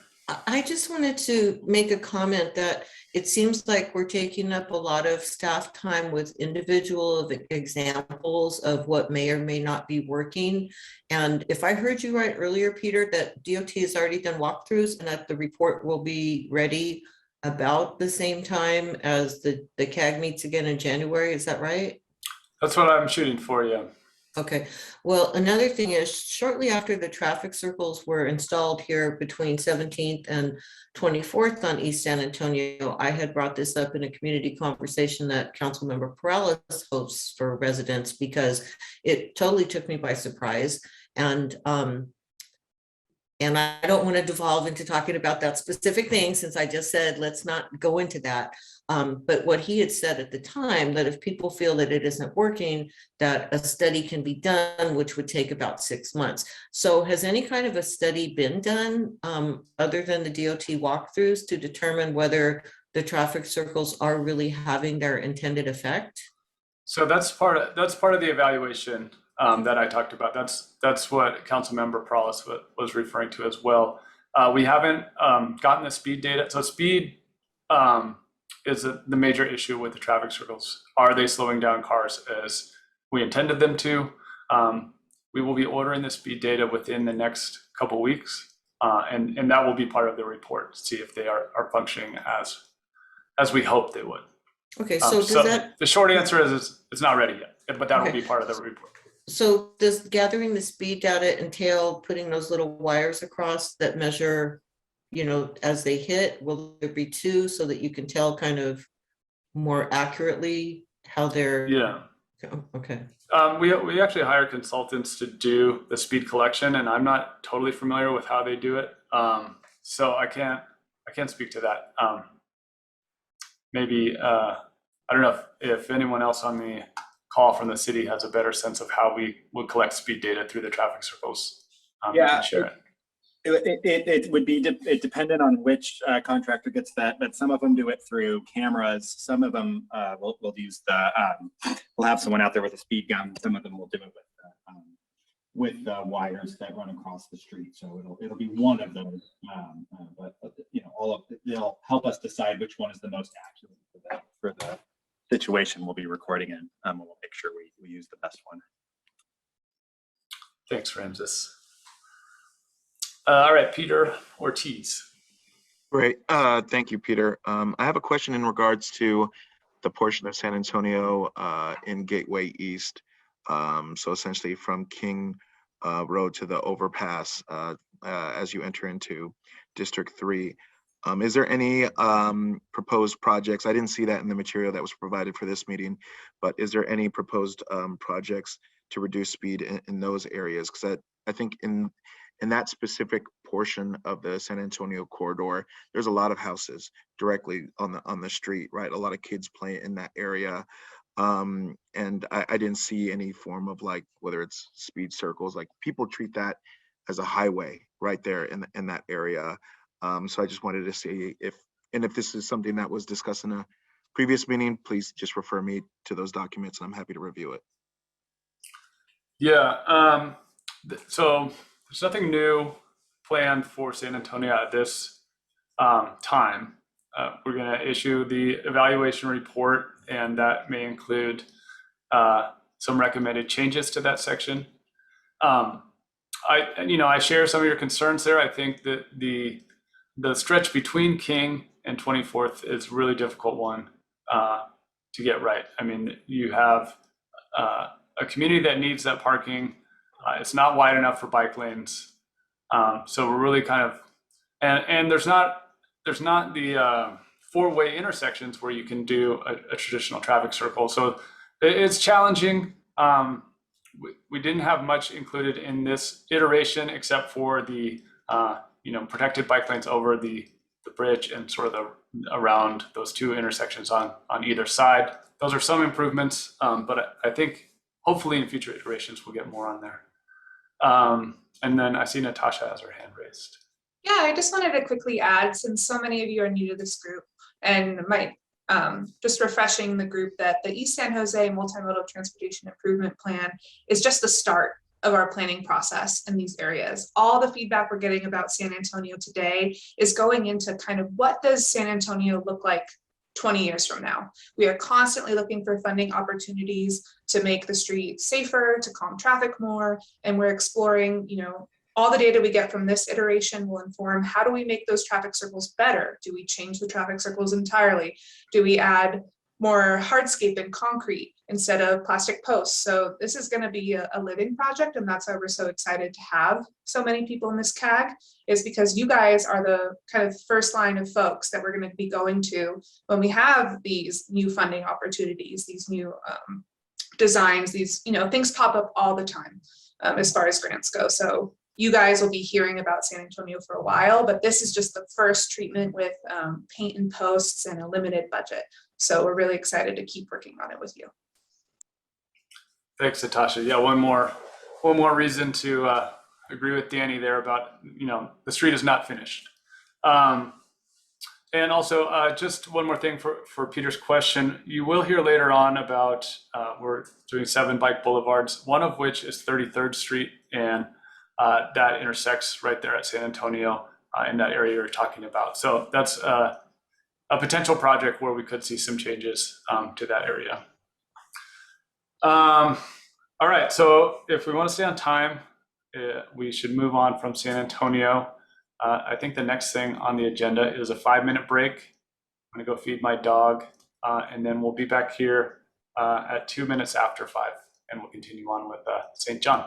I just wanted to make a comment that it seems like we're taking up a lot of staff time with individual examples of what may or may not be working. And if I heard you right earlier, Peter, that DOT has already done walkthroughs and that the report will be ready about the same time as the CAG meets again in January, is that right? That's what I'm shooting for, yeah. Okay, well, another thing is shortly after the traffic circles were installed here between 17th and 24th on East San Antonio, I had brought this up in a community conversation that Councilmember Perales hosts for residents because it totally took me by surprise. And I don't want to devolve into talking about that specific thing since I just said, let's not go into that. But what he had said at the time, that if people feel that it isn't working, that a study can be done, which would take about 6 months. So has any kind of a study been done other than the DOT walkthroughs to determine whether the traffic circles are really having their intended effect? So that's part of the evaluation that I talked about. That's what Councilmember Perales was referring to as well. We haven't gotten the speed data. So speed is the major issue with the traffic circles. Are they slowing down cars as we intended them to? We will be ordering the speed data within the next couple weeks, and that will be part of the report to see if they are functioning as we hope they would. Okay, so does that... The short answer is it's not ready yet, but that will be part of the report. So does gathering the speed data entail putting those little wires across that measure, as they hit? Will there be two so that you can tell kind of more accurately how they're? Yeah. Okay. We actually hire consultants to do the speed collection, and I'm not totally familiar with how they do it. So I can't speak to that. Maybe I don't know if anyone else on the call from the city has a better sense of how we would collect speed data through the traffic circles. Yeah, share it. It would be dependent on which contractor gets that, but some of them do it through cameras. Some of them will use we'll have someone out there with a speed gun. Some of them will do it with wires that run across the street. So it'll be one of those. But all of they'll help us decide which one is the most accurate for the situation we'll be recording in. We'll make sure we use the best one. Thanks, Ramses. All right, Peter Ortiz. Great. Thank you, Peter. I have a question in regards to the portion of San Antonio in Gateway East. So essentially from King Road to the overpass as you enter into District 3. Is there any proposed projects? I didn't see that in the material that was provided for this meeting, but is there any proposed projects to reduce speed in those areas? Because I think in that specific portion of the San Antonio corridor, there's a lot of houses directly on the street, right? A lot of kids play in that area. And I didn't see any form of whether it's speed circles, people treat that as a highway right there in that area. So I just wanted to see if this is something that was discussed in a previous meeting, please just refer me to those documents and I'm happy to review it. Yeah, so there's nothing new planned for San Antonio at this time. We're going to issue the evaluation report, and that may include some recommended changes to that section. I share some of your concerns there. I think that the stretch between King and 24th is a really difficult one to get right. I mean, you have a community that needs that parking. It's not wide enough for bike lanes. So we're really kind of, and there's not there's not the four-way intersections where you can do a traditional traffic circle. So it's challenging. We didn't have much included in this iteration except for the protected bike lanes over the bridge and sort of around those two intersections on either side. Those are some improvements, but I think hopefully in future iterations we'll get more on there. And then I see Natasha has her hand raised. Yeah, I just wanted to quickly add, since so many of you are new to this group, and just refreshing the group, that the East San Jose Multimodal Transportation Improvement Plan is just the start of our planning process in these areas. All the feedback we're getting about San Antonio today is going into kind of what does San Antonio look like 20 years from now. We are constantly looking for funding opportunities to make the street safer, to calm traffic more, and we're exploring, all the data we get from this iteration will inform how do we make those traffic circles better? Do we change the traffic circles entirely? Do we add more hardscape and concrete instead of plastic posts? So this is going to be a living project, and that's why we're so excited to have so many people in this CAG, is because you guys are the kind of first line of folks that we're going to be going to when we have these new funding opportunities, these new designs, these things pop up all the time as far as grants go. So you guys will be hearing about San Antonio for a while, but this is just the first treatment with paint and posts and a limited budget. So we're really excited to keep working on it with you. Thanks, Natasha. Yeah, one more reason to agree with Danny there about the street is not finished. And also just one more thing for Peter's question. You will hear later on about we're doing 7 bike boulevards, one of which is 33rd Street, and that intersects right there at San Antonio in that area you're talking about. So that's a potential project where we could see some changes to that area. All right, so if we want to stay on time, we should move on from San Antonio. I think the next thing on the agenda is a 5-minute break. I'm gonna go feed my dog, and then we'll be back here at 2 minutes after 5, and we'll continue on with St. John.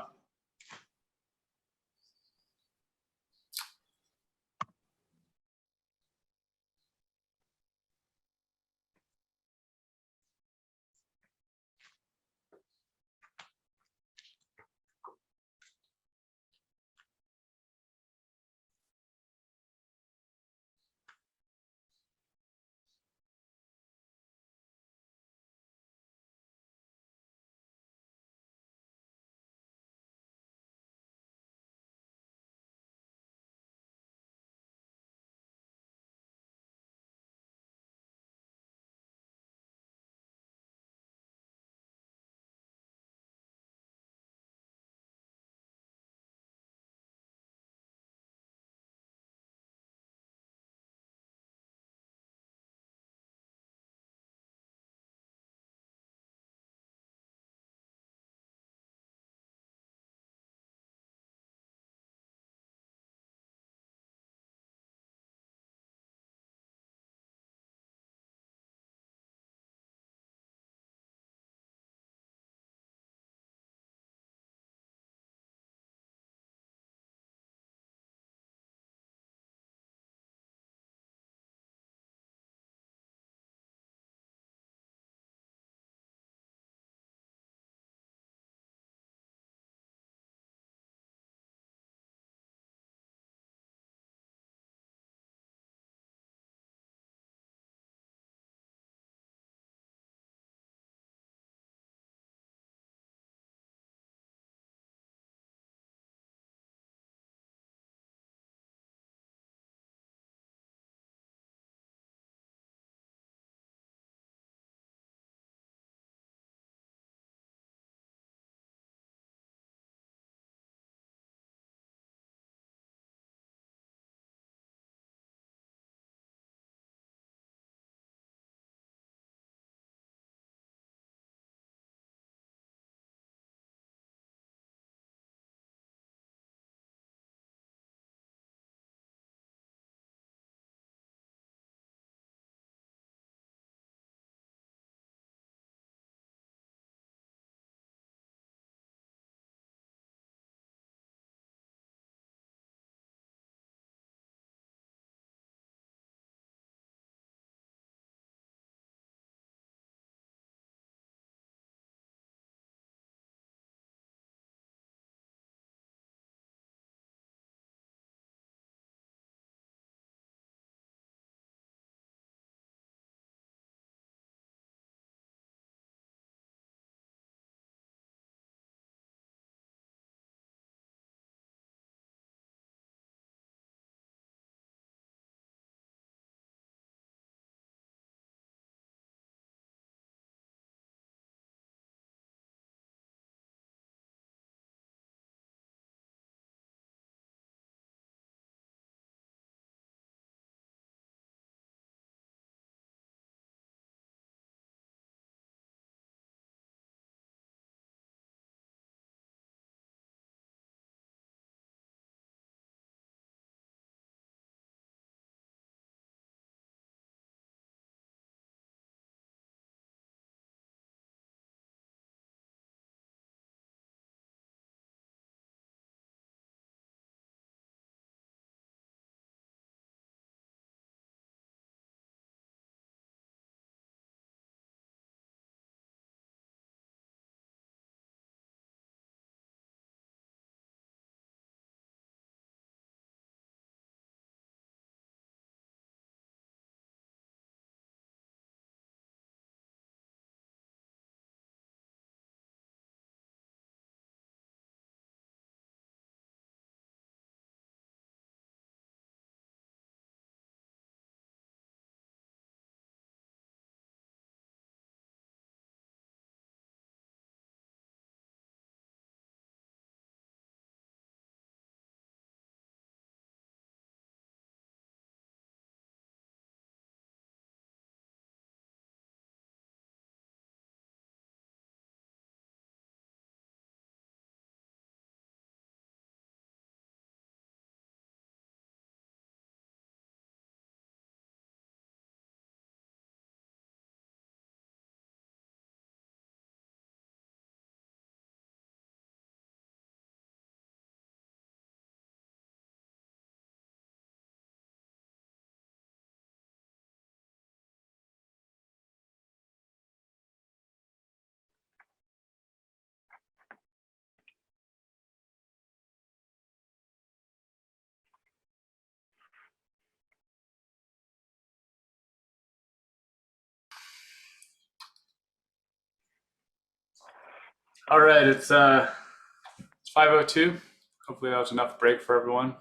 All right, it's 5:02. Hopefully that was enough break for everyone.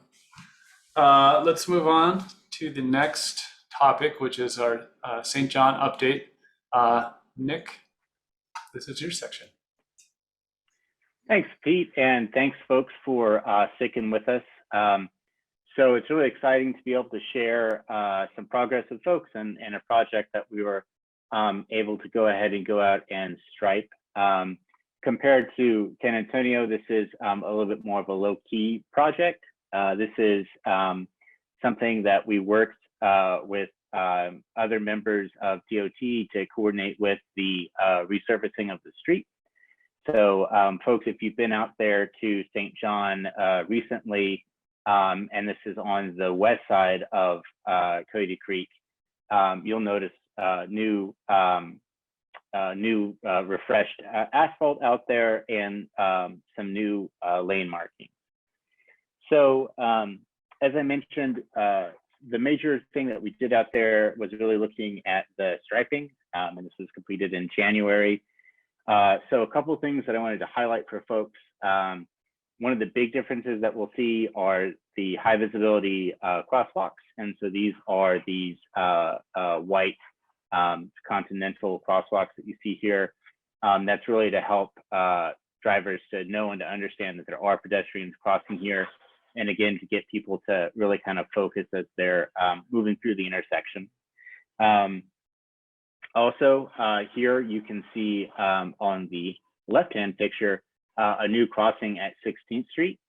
Let's move on to the next topic, which is our St. John update. Nick, this is your section. Thanks, Pete, and thanks, folks, for sticking with us. So it's really exciting to be able to share some progress with folks and a project that we were able to go ahead and go out and stripe. Compared to San Antonio, this is a little bit more of a low-key project. This is something that we worked with other members of DOT to coordinate with the resurfacing of the street. So folks, if you've been out there to St. John recently, and this is on the west side of Coyote Creek, you'll notice new refreshed asphalt out there and some new lane markings. So as I mentioned, the major thing that we did out there was really looking at the striping, and this was completed in January. So a couple of things that I wanted to highlight for folks. One of the big differences that we'll see are the high visibility crosswalks. And so these are these white continental crosswalks that you see here. That's really to help drivers to know and to understand that there are pedestrians crossing here. And again, to get people to really kind of focus as they're moving through the intersection. Also, here you can see on the left-hand picture, a new crossing at 16th Street.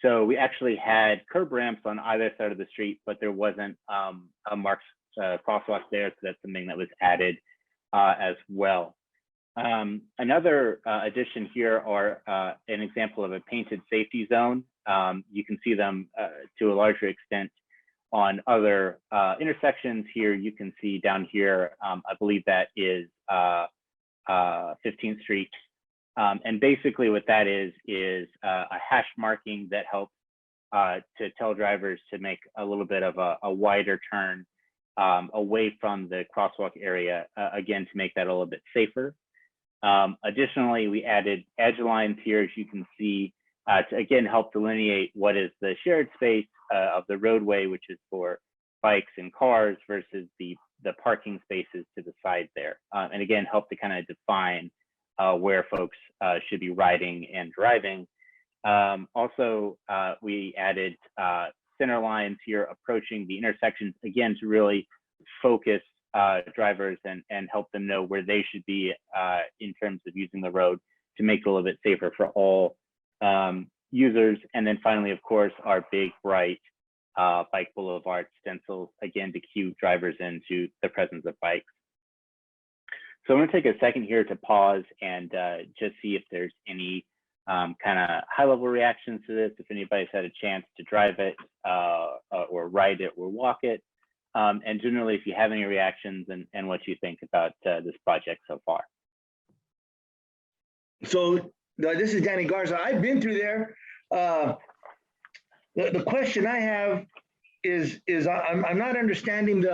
So we actually had curb ramps on either side of the street, but there wasn't a marked crosswalk there. So that's something that was added as well. Another addition here are an example of a painted safety zone. You can see them to a larger extent on other intersections. Here you can see down here, I believe that is 15th Street. And basically what that is a hash marking that helps to tell drivers to make a little bit of a wider turn away from the crosswalk area, again, to make that a little bit safer. Additionally, we added edge lines here, as you can see, to again help delineate what is the shared space of the roadway, which is for bikes and cars, versus the parking spaces to the side there. And again, help to kind of define where folks should be riding and driving. Also, we added center lines here approaching the intersections, again, to really focus drivers and help them know where they should be in terms of using the road to make it a little bit safer for all users. And then finally, of course, our big, bright bike boulevard stencils, again, to cue drivers into the presence of bikes. So I'm going to take a second here to pause and just see if there's any kind of high-level reactions to this, if anybody's had a chance to drive it or ride it or walk it. And generally, if you have any reactions and what you think about this project so far. So this is Danny Garza. I've been through there. The question I have is I'm not understanding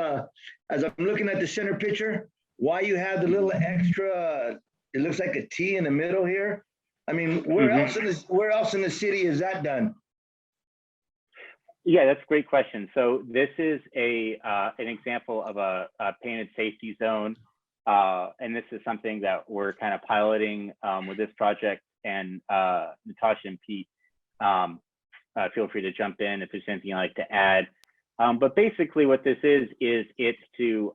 as I'm looking at the center picture, why you have the little extra, it looks like a T in the middle here. I mean, where else in the city is that done? Yeah, that's a great question. So this is an example of a painted safety zone. And this is something that we're kind of piloting with this project. And Natasha and Pete, feel free to jump in if there's anything you'd like to add. But basically what this is it's to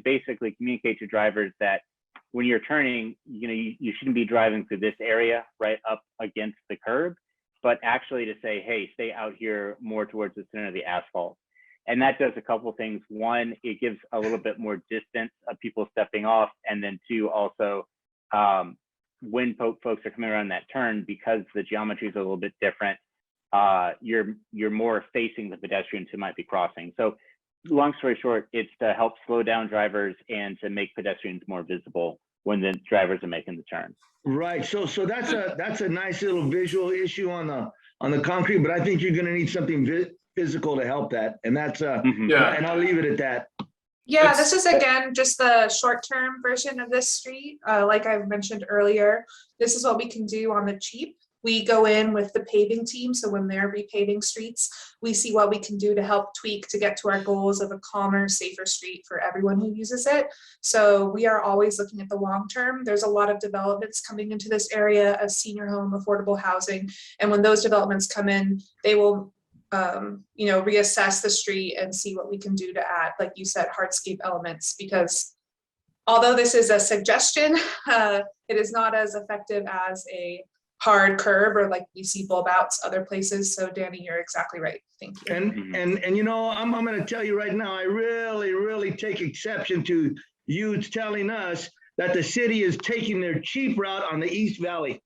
basically communicate to drivers that when you're turning, you shouldn't be driving through this area right up against the curb, but actually to say, hey, stay out here more towards the center of the asphalt. And that does a couple of things. One, it gives a little bit more distance of people stepping off. And then two, also, when folks are coming around that turn, because the geometry is a little bit different, you're more facing the pedestrians who might be crossing. So long story short, it's to help slow down drivers and to make pedestrians more visible when the drivers are making the turn. Right. So that's a nice little visual issue on the concrete, but I think you're going to need something physical to help that. And that's yeah. And I'll leave it at that. Yeah, this is again just the short-term version of this street. Like I mentioned earlier, this is what we can do on the cheap. We go in with the paving team, so when they're repaving streets, we see what we can do to help tweak to get to our goals of a calmer, safer street for everyone who uses it. So we are always looking at the long term. There's a lot of developments coming into this area of senior home, affordable housing, and when those developments come in, they will reassess the street and see what we can do to add, like you said, hardscape elements, because although this is a suggestion, it is not as effective as a hard curb or like we see bulb outs other places. So Danny, you're exactly right. Thank you. And you know, I'm going to tell you right now, I really take exception to you telling us that the city is taking their cheap route on the East Valley.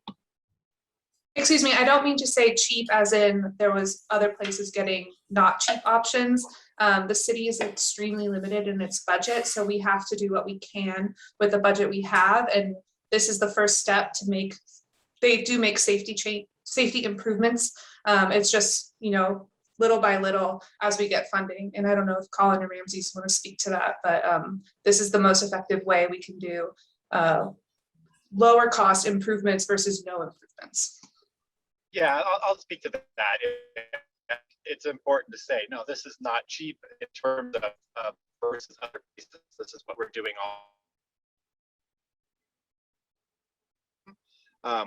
Excuse me, I don't mean to say cheap as in there was other places getting not cheap options. The city is extremely limited in its budget, so we have to do what we can with the budget we have. And this is the first step to make, they do make safety improvements. It's just, little by little as we get funding. And I don't know if Colin or Ramsey want to speak to that, but this is the most effective way we can do lower cost improvements versus no improvements. Yeah, I'll speak to that. It's important to say, no, this is not cheap in terms of versus other places. This is what we're doing all.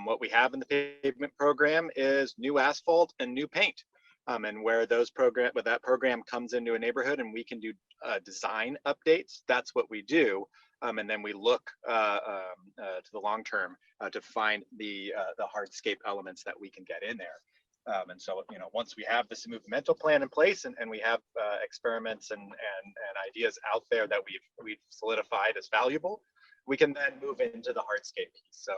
What we have in the pavement program is new asphalt and new paint. And where that program comes into a neighborhood and we can do design updates, that's what we do. And then we look to the long term to find the hardscape elements that we can get in there. And so, once we have this Movimiento plan in place and we have experiments and ideas out there that we've solidified as valuable, we can then move into the hardscape piece. So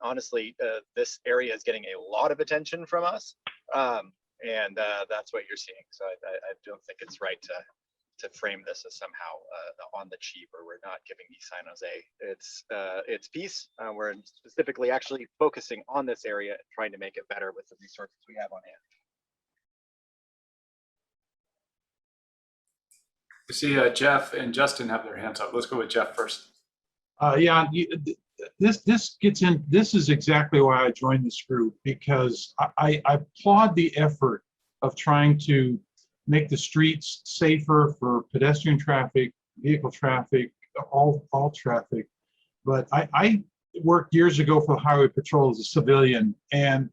honestly, this area is getting a lot of attention from us. And that's what you're seeing. So I don't think it's right to frame this as somehow on the cheap, or we're not giving East San Jose its piece. We're specifically actually focusing on this area and trying to make it better with the resources we have on hand. We see Jeff and Justin have their hands up. Let's go with Jeff first. Yeah, this gets in. This is exactly why I joined this group, because I applaud the effort of trying to make the streets safer for pedestrian traffic, vehicle traffic, all traffic. But I worked years ago for the Highway Patrol as a civilian, and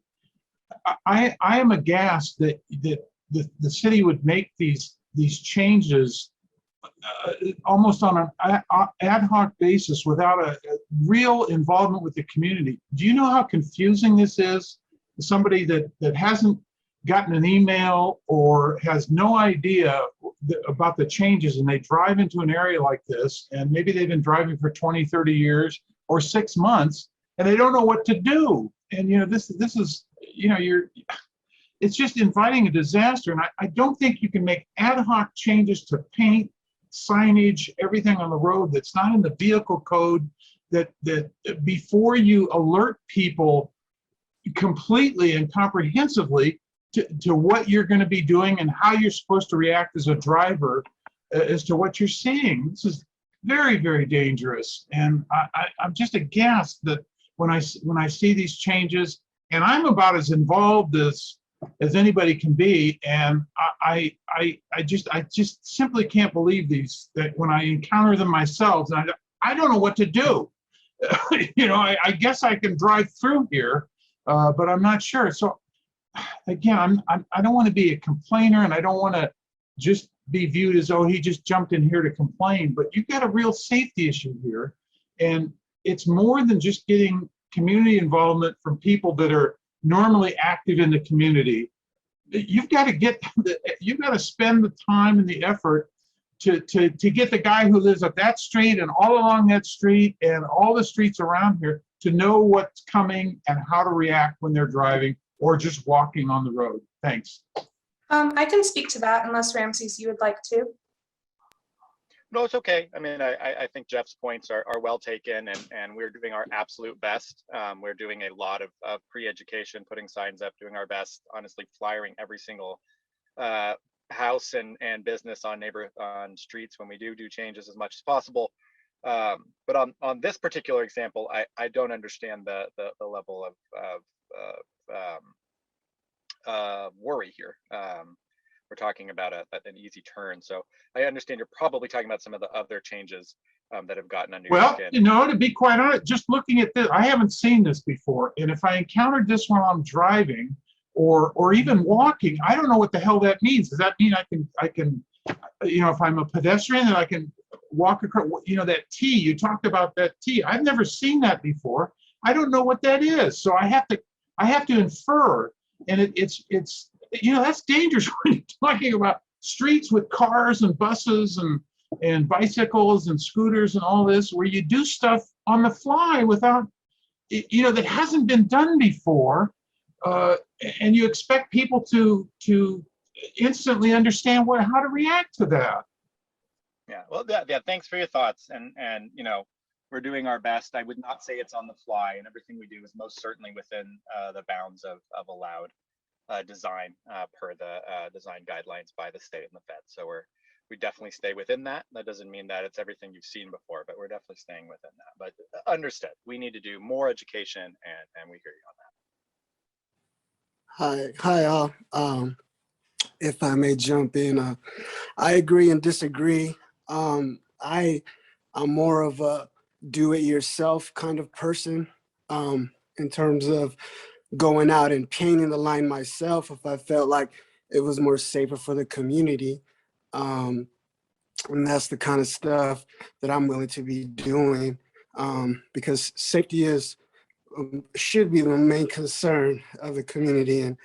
I am aghast that the city would make these changes almost on an ad hoc basis without a real involvement with the community. Do you know how confusing this is? Somebody that hasn't gotten an email or has no idea about the changes, and they drive into an area like this, and maybe they've been driving for 20, 30 years or 6 months, and they don't know what to do. And this is, it's just inviting a disaster. And I don't think you can make ad hoc changes to paint, signage, everything on the road that's not in the vehicle code, that before you alert people completely and comprehensively to what you're going to be doing and how you're supposed to react as a driver as to what you're seeing. This is very, very dangerous. And I'm just aghast that when I see these changes, and I'm about as involved as anybody can be, and I just simply can't believe these, that when I encounter them myself, and I don't know what to do. I guess I can drive through here, but I'm not sure. So again, I don't want to be a complainer, and I don't want to just be viewed as, oh, he just jumped in here to complain. But you've got a real safety issue here, and it's more than just getting community involvement from people that are normally active in the community. You've got to spend the time and the effort to get the guy who lives at that street and all along that street and all the streets around here to know what's coming and how to react when they're driving or just walking on the road. Thanks. I can speak to that unless Ramses, you would like to. No, it's okay. I mean, I think Jeff's points are well taken, and we're doing our absolute best. We're doing a lot of pre-education, putting signs up, doing our best, honestly, flyering every single house and business on streets when we do changes as much as possible. But on this particular example, I don't understand the level of worry here. We're talking about an easy turn. So I understand you're probably talking about some of the other changes that have gotten under your Well, skin. you know, to be quite honest, just looking at this, I haven't seen this before. And if I encountered this while I'm driving or even walking, I don't know what the hell that means. Does that mean I can, you know, if I'm a pedestrian, that I can walk across, you know, that T, you talked about that T. I've never seen that before. I don't know what that is. So I have to infer, and it's, you know, that's dangerous when you're talking about streets with cars and buses and bicycles and scooters and all this, where you do stuff on the fly without, you know, that hasn't been done before. And you expect people to instantly understand how to react to that. Yeah, well, yeah, thanks for your thoughts. And you know, we're doing our best. I would not say it's on the fly, and everything we do is most certainly within the bounds of allowed design per the design guidelines by the state and the Fed. So we definitely stay within that. That doesn't mean that it's everything you've seen before, but we're definitely staying within that. But understood, we need to do more education, and we hear you on that. Hi all. If I may jump in, I agree and disagree. I'm more of a do-it-yourself kind of person in terms of going out and painting the line myself if I felt like it was more safer for the community. And that's the kind of stuff that I'm willing to be doing because safety should be the main concern of the community. And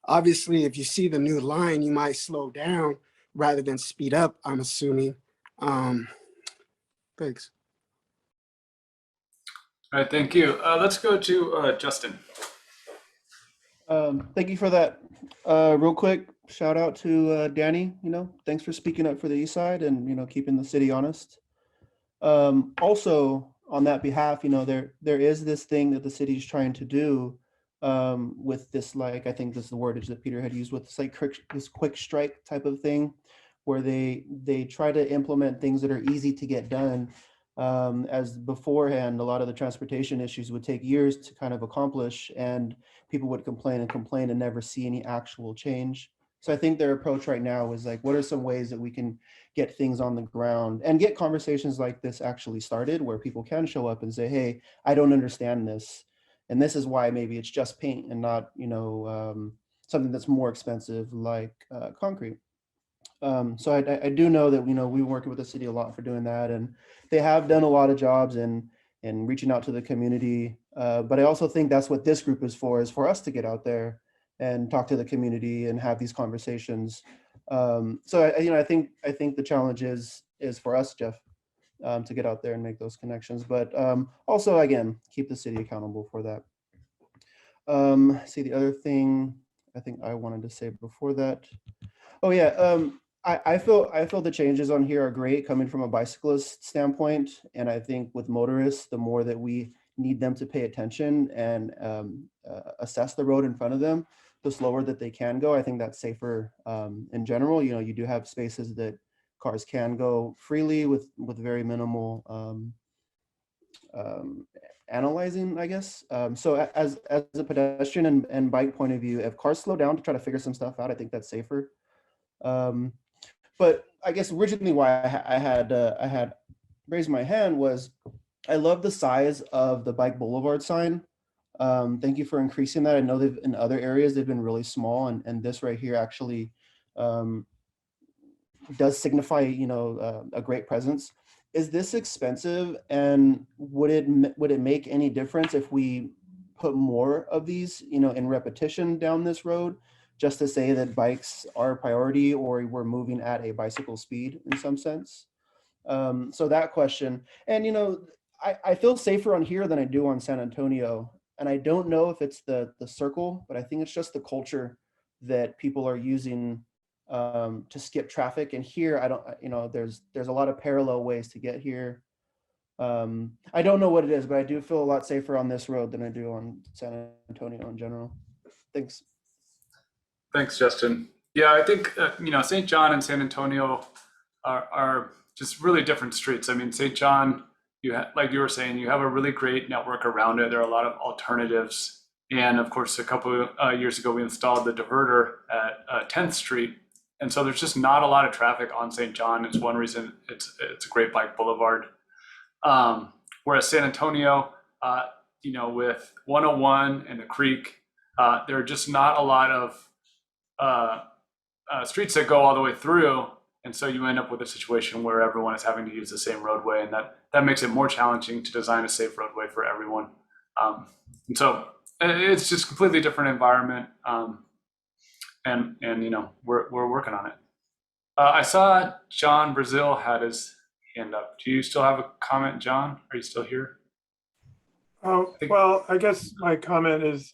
obviously, if you see the new line, you might slow down rather than speed up, I'm assuming. Thanks. All right, thank you. Let's go to Justin. Thank you for that. Real quick, shout out to Danny, you know, thanks for speaking up for the East Side and, you know, keeping the city honest. Also, on that behalf, you know, there is this thing that the city is trying to do with this, like, I think this is the wordage that Peter had used with this, like, this quick strike type of thing, where they try to implement things that are easy to get done. As beforehand, a lot of the transportation issues would take years to kind of accomplish, and people would complain and never see any actual change. So I think their approach right now is like, what are some ways that we can get things on the ground and get conversations like this actually started, where people can show up and say, hey, I don't understand this. And this is why maybe it's just paint and not, you know, something that's more expensive like concrete. So I do know that, you know, we work with the city a lot for doing that, and they have done a lot of jobs in reaching out to the community. But I also think that's what this group is for us to get out there and talk to the community and have these conversations. So you know, I think the challenge is for us, Jeff, to get out there and make those connections. But also, again, keep the city accountable for that. See, the other thing I think I wanted to say before that. Oh yeah, I feel the changes on here are great coming from a bicyclist standpoint, and I think with motorists, the more that we need them to pay attention and assess the road in front of them, the slower that they can go. I think that's safer in general. You know, you do have spaces that cars can go freely with very minimal analyzing, I guess. So as a pedestrian and bike point of view, if cars slow down to try to figure some stuff out, I think that's safer. But I guess originally why I had raised my hand was I love the size of the bike boulevard sign. Thank you for increasing that. I know they've in other areas they've been really small, and this right here actually does signify, you know, a great presence. Is this expensive, and would it make any difference if we put more of these, you know, in repetition down this road, just to say that bikes are a priority, or we're moving at a bicycle speed in some sense? So that question, and you know, I feel safer on here than I do on San Antonio, and I don't know if it's the circle, but I think it's just the culture that people are using to skip traffic. And here, I don't, you know, there's a lot of parallel ways to get here. I don't know what it is, but I do feel a lot safer on this road than I do on San Antonio in general. Thanks. Thanks, Justin. Yeah, I think, St. John and San Antonio are just really different streets. I mean, St. John, like you were saying, you have a really great network around it. There are a lot of alternatives. And of course, a couple of years ago, we installed the diverter at 10th Street. And so there's just not a lot of traffic on St. John. It's one reason it's a great bike boulevard. Whereas San Antonio, with 101 and the Creek, there are just not a lot of streets that go all the way through. And so you end up with a situation where everyone is having to use the same roadway, and that makes it more challenging to design a safe roadway for everyone. And so it's just a completely different environment. And we're working on it. I saw John Brazil had his hand up. Do you still have a comment, John? Are you still here? Well, I guess my comment is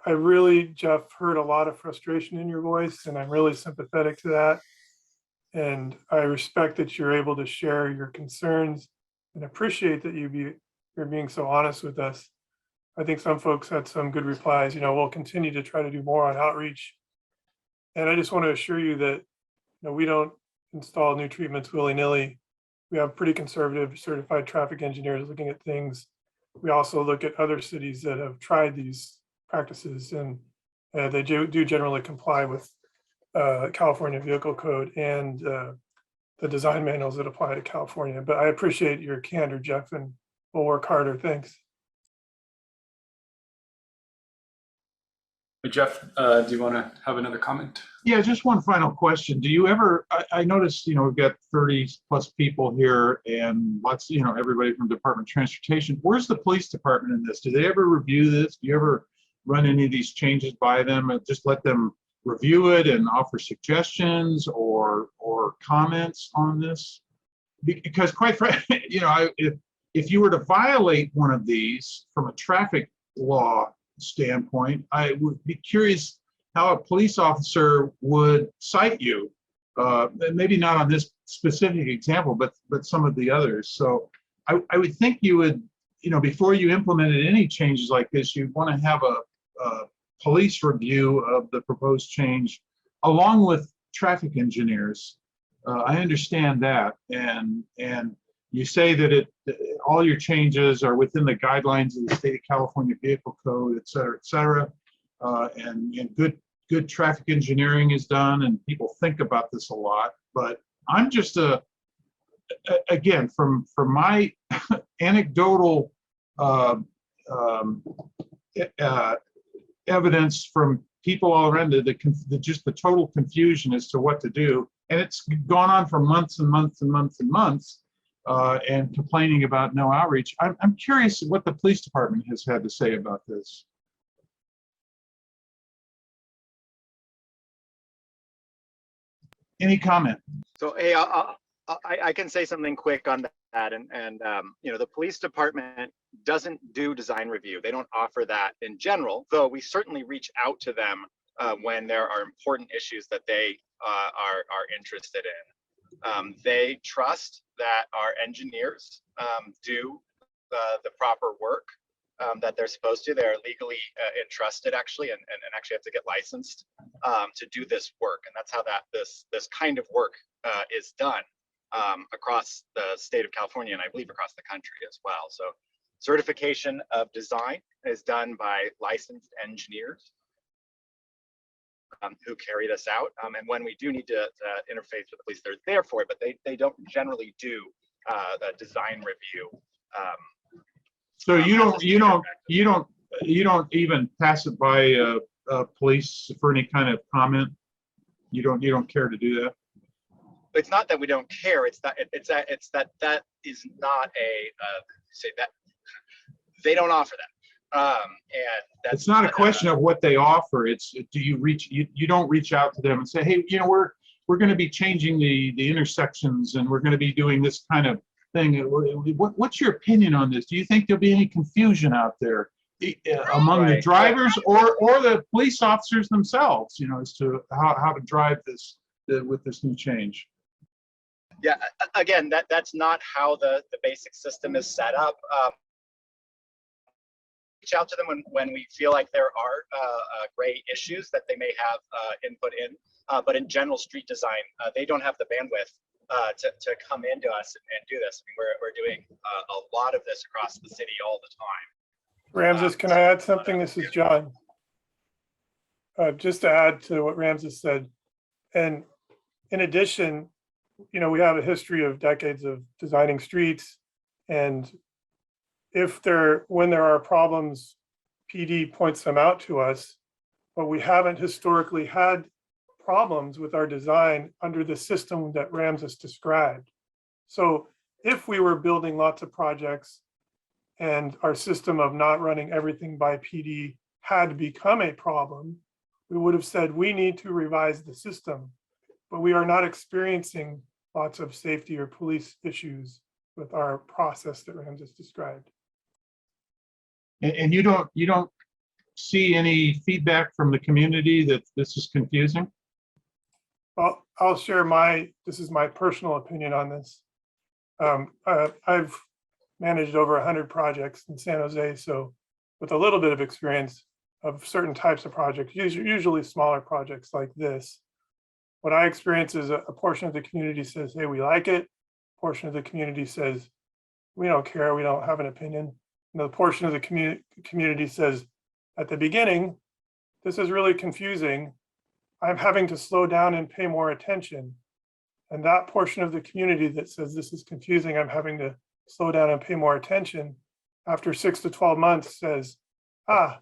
I really, Jeff, heard a lot of frustration in your voice, and I'm really sympathetic to that. And I respect that you're able to share your concerns and appreciate that you're being so honest with us. I think some folks had some good replies. We'll continue to try to do more on outreach. And I just want to assure you that we don't install new treatments willy-nilly. We have pretty conservative certified traffic engineers looking at things. We also look at other cities that have tried these practices, and they do generally comply with California Vehicle Code and the design manuals that apply to California. But I appreciate your candor, Jeff, and we'll work harder. Thanks. Hey, Jeff, do you want to have another comment? Yeah, just one final question. Do you ever, I noticed, we've got 30 plus people here and lots, everybody from Department of Transportation. Where's the police department in this? Do they ever review this? Do you ever run any of these changes by them and just let them review it and offer suggestions or comments on this? Because quite frankly, if you were to violate one of these from a traffic law standpoint, I would be curious how a police officer would cite you. Maybe not on this specific example, but some of the others. So I would think you would, before you implemented any changes like this, you'd want to have a police review of the proposed change along with traffic engineers. I understand that, and you say that all your changes are within the guidelines of the State of California Vehicle Code, et cetera, and good traffic engineering is done, and people think about this a lot. But I'm just again, from my anecdotal evidence from people all around just the total confusion as to what to do, and it's gone on for months and months and months and months. And complaining about no outreach. I'm curious what the police department has had to say about this. Any comment? So, hey, I can say something quick on that. And the police department doesn't do design review. They don't offer that in general, though we certainly reach out to them when there are important issues that they are interested in. They trust that our engineers do the proper work that they're supposed to. They're legally entrusted, actually, and actually have to get licensed to do this work. And that's how this kind of work is done across the state of California, and I believe across the country as well. So certification of design is done by licensed engineers who carry this out. And when we do need to interface with the police, they're there for it, but they don't generally do a design review. So you don't even pass it by police for any kind of comment. You don't care to do that. It's not that we don't care. It's that that is not say that they don't offer that. And that's, it's not a question of what they offer. It's do you don't reach out to them and say, hey, we're going to be changing the intersections and we're going to be doing this kind of thing. What's your opinion on this? Do you think there'll be any confusion out there among the drivers or the police officers themselves, as to how to drive this with this new change? Yeah, again, that's not how the basic system is set up. Reach out to them when we feel like there are gray issues that they may have input in. but in general street design, they don't have the bandwidth to come into us and do this. I mean, we're doing a lot of this across the city all the time. Ramses, can I add something? This is John. Just to add to what Ramses said, and in addition, you know, we have a history of decades of designing streets, and when there are problems, PD points them out to us, but we haven't historically had problems with our design under the system that Ramses described. So if we were building lots of projects and our system of not running everything by PD had become a problem, we would have said we need to revise the system, but we are not experiencing lots of safety or police issues with our process that Ramses described. And you don't see any feedback from the community that this is confusing? Well, I'll share this is my personal opinion on this. I've managed over 100 projects in San Jose, so with a little bit of experience of certain types of projects, usually smaller projects like this, what I experience is a portion of the community says, hey, we like it. A portion of the community says, we don't care, we don't have an opinion. And the portion of the community says, at the beginning, this is really confusing. I'm having to slow down and pay more attention. And that portion of the community that says this is confusing, I'm having to slow down and pay more attention, after 6 to 12 months says, I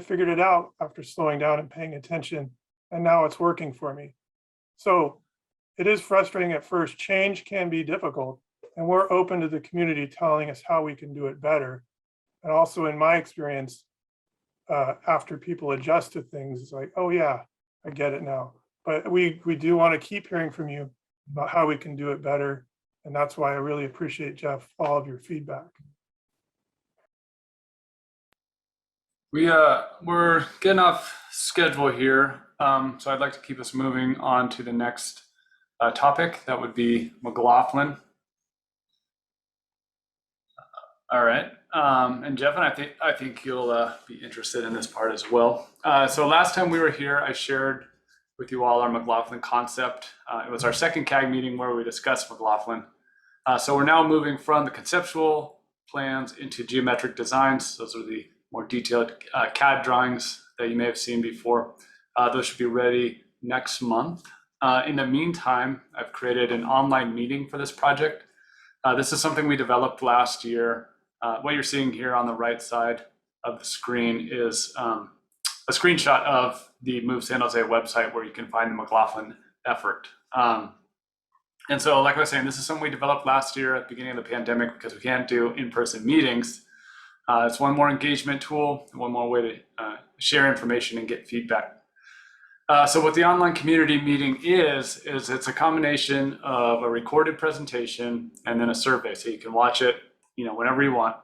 figured it out after slowing down and paying attention, and now it's working for me. So it is frustrating at first. Change can be difficult, and we're open to the community telling us how we can do it better. And also in my experience, after people adjust to things, it's like, oh yeah, I get it now. But we do want to keep hearing from you about how we can do it better. And that's why I really appreciate, Jeff, all of your feedback. We're getting off schedule here, so I'd like to keep us moving on to the next topic. That would be McLaughlin. All right, and Jeff, and I think you'll be interested in this part as well. So last time we were here, I shared with you all our McLaughlin concept. It was our second CAG meeting where we discussed McLaughlin. So we're now moving from the conceptual plans into geometric designs. Those are the more detailed CAD drawings that you may have seen before. Those should be ready next month. In the meantime, I've created an online meeting for this project. This is something we developed last year. What you're seeing here on the right side of the screen is a screenshot of the Move San Jose website where you can find the McLaughlin effort. And so, like I was saying, this is something we developed last year at the beginning of the pandemic because we can't do in-person meetings. It's one more engagement tool, one more way to share information and get feedback. So what the online community meeting is it's a combination of a recorded presentation and then a survey. So you can watch it, whenever you want,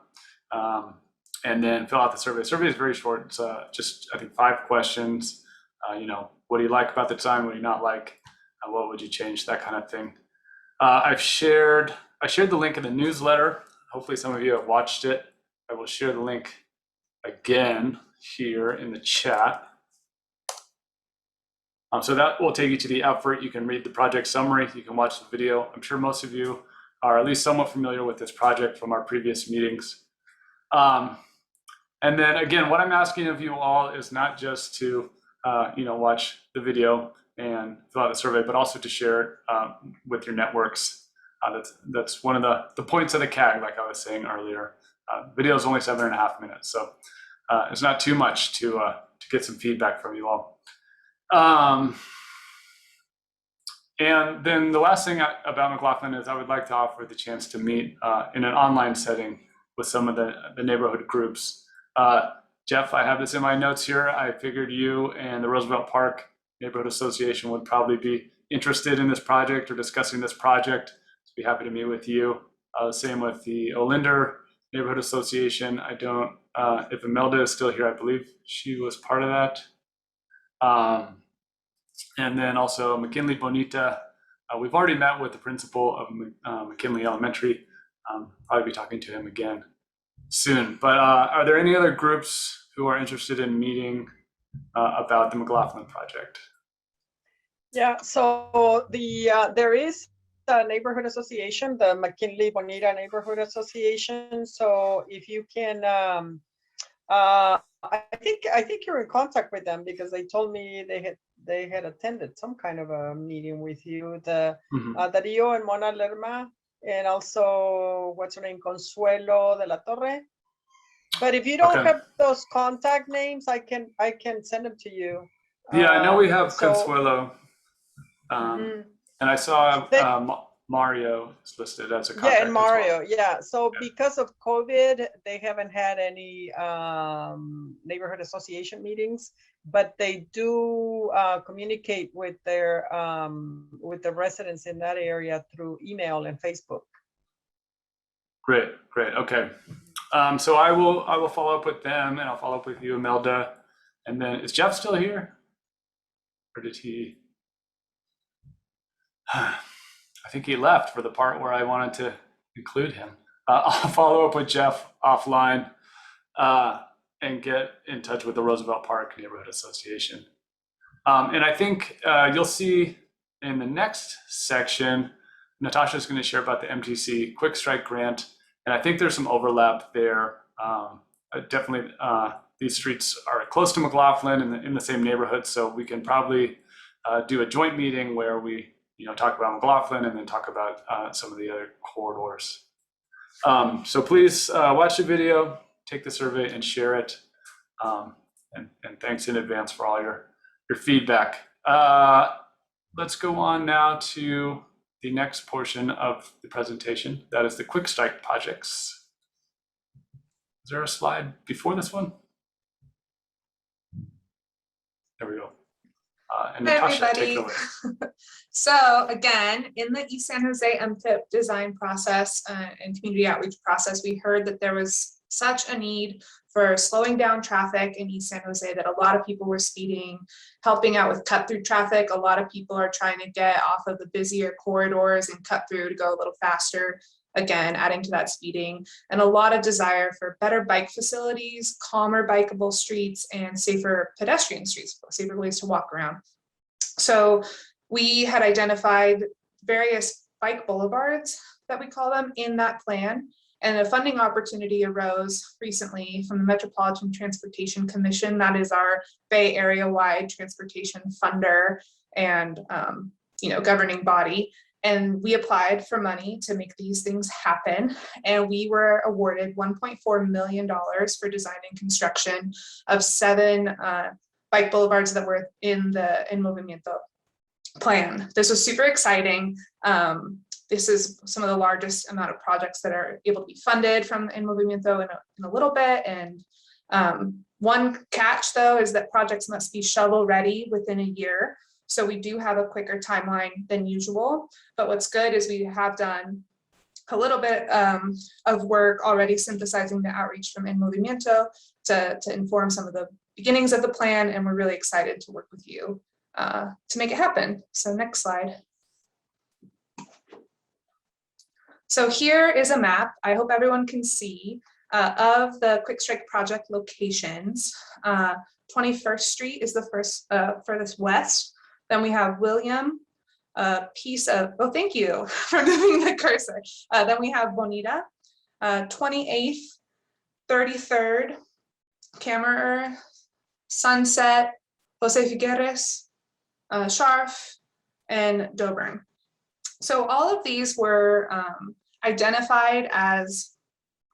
and then fill out the survey. The survey is very short. It's just, I think, 5 questions. What do you like about the design? What do you not like? What would you change? That kind of thing. I shared the link in the newsletter. Hopefully some of you have watched it. I will share the link again here in the chat. So that will take you to the effort. You can read the project summary. You can watch the video. I'm sure most of you are at least somewhat familiar with this project from our previous meetings. And then again, what I'm asking of you all is not just to watch the video and fill out the survey, but also to share it with your networks. That's one of the points of the CAG, like I was saying earlier. Video is only 7.5 minutes, so it's not too much to get some feedback from you all. And then the last thing about McLaughlin is I would like to offer the chance to meet in an online setting with some of the neighborhood groups. Jeff, I have this in my notes here. I figured you and the Roosevelt Park Neighborhood Association would probably be interested in this project or discussing this project. I'd be happy to meet with you. Same with the Olinder Neighborhood Association. I don't, if Imelda is still here, I believe she was part of that. And then also McKinley Bonita. We've already met with the principal of McKinley Elementary. Probably be talking to him again soon. But are there any other groups who are interested in meeting about the McLaughlin project? Yeah, so there is a neighborhood association, the McKinley Bonita Neighborhood Association. So if you can, I think you're in contact with them because they told me they had attended some kind of a meeting with you, the Darío and Mona Lerma, and also what's her name, Consuelo de la Torre. But if you don't have those contact names, I can send them to you. Yeah, I know we have so- Consuelo. And I saw Mario is listed as a contact. Yeah, and Mario, as well. yeah. So because of COVID, they haven't had any neighborhood association meetings, but they do communicate with the residents in that area through email and Facebook. Great, great. Okay. So I will follow up with them, and I'll follow up with you, Imelda. And then is Jeff still here? Or did he? I think he left for the part where I wanted to include him. I'll follow up with Jeff offline and get in touch with the Roosevelt Park Neighborhood Association. And I think you'll see in the next section, Natasha's going to share about the MTC Quick Strike Grant. And I think there's some overlap there. Definitely, these streets are close to McLaughlin and in the same neighborhood, so we can probably do a joint meeting where we talk about McLaughlin and then talk about some of the other corridors. So please watch the video, take the survey, and share it. And thanks in advance for all your feedback. Let's go on now to the next portion of the presentation. That is the Quick Strike projects. Is there a slide before this one? There we go. And Hi, Natasha, everybody. take it away. So again, in the East San Jose MTIP design process and community outreach process, we heard that there was such a need for slowing down traffic in East San Jose, that a lot of people were speeding, helping out with cut through traffic. A lot of people are trying to get off of the busier corridors and cut through to go a little faster. Again, adding to that speeding, and a lot of desire for better bike facilities, calmer bikeable streets, and safer pedestrian streets, safer ways to walk around. So we had identified various bike boulevards, that we call them, in that plan. And a funding opportunity arose recently from the Metropolitan Transportation Commission. That is our Bay Area-wide transportation funder and governing body. And we applied for money to make these things happen. And we were awarded $1.4 million for design and construction of 7 bike boulevards that were in the Movimiento plan. This was super exciting. This is some of the largest amount of projects that are able to be funded from Movimiento in a little bit. And one catch, though, is that projects must be shovel ready within a year. So we do have a quicker timeline than usual. But what's good is we have done a little bit of work already synthesizing the outreach from Movimiento to inform some of the beginnings of the plan. And we're really excited to work with you to make it happen. So next slide. So here is a map, I hope everyone can see, of the Quick Strike project locations. 21st Street is the furthest west. Then we have William, a piece of, oh, thank you for moving the cursor. Then we have Bonita, 28th, 33rd, Camerer, Sunset, Jose Gutierrez, Scharf, and Doburn. So all of these were identified as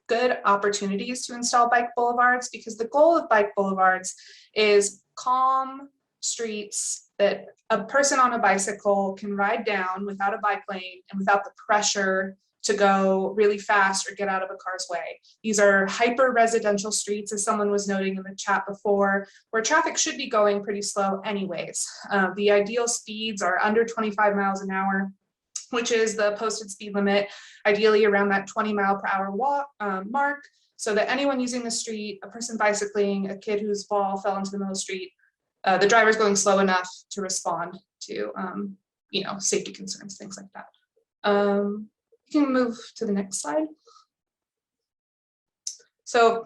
good opportunities to install bike boulevards, because the goal of bike boulevards is calm streets that a person on a bicycle can ride down without a bike lane and without the pressure to go really fast or get out of a car's way. These are hyper residential streets, as someone was noting in the chat before, where traffic should be going pretty slow anyways. The ideal speeds are under 25 miles an hour, which is the posted speed limit, ideally around that 20 mile per hour walk mark, so that anyone using the street, a person bicycling, a kid whose ball fell into the middle of the street, the driver's going slow enough to respond to safety concerns, things like that. You can move to the next slide. So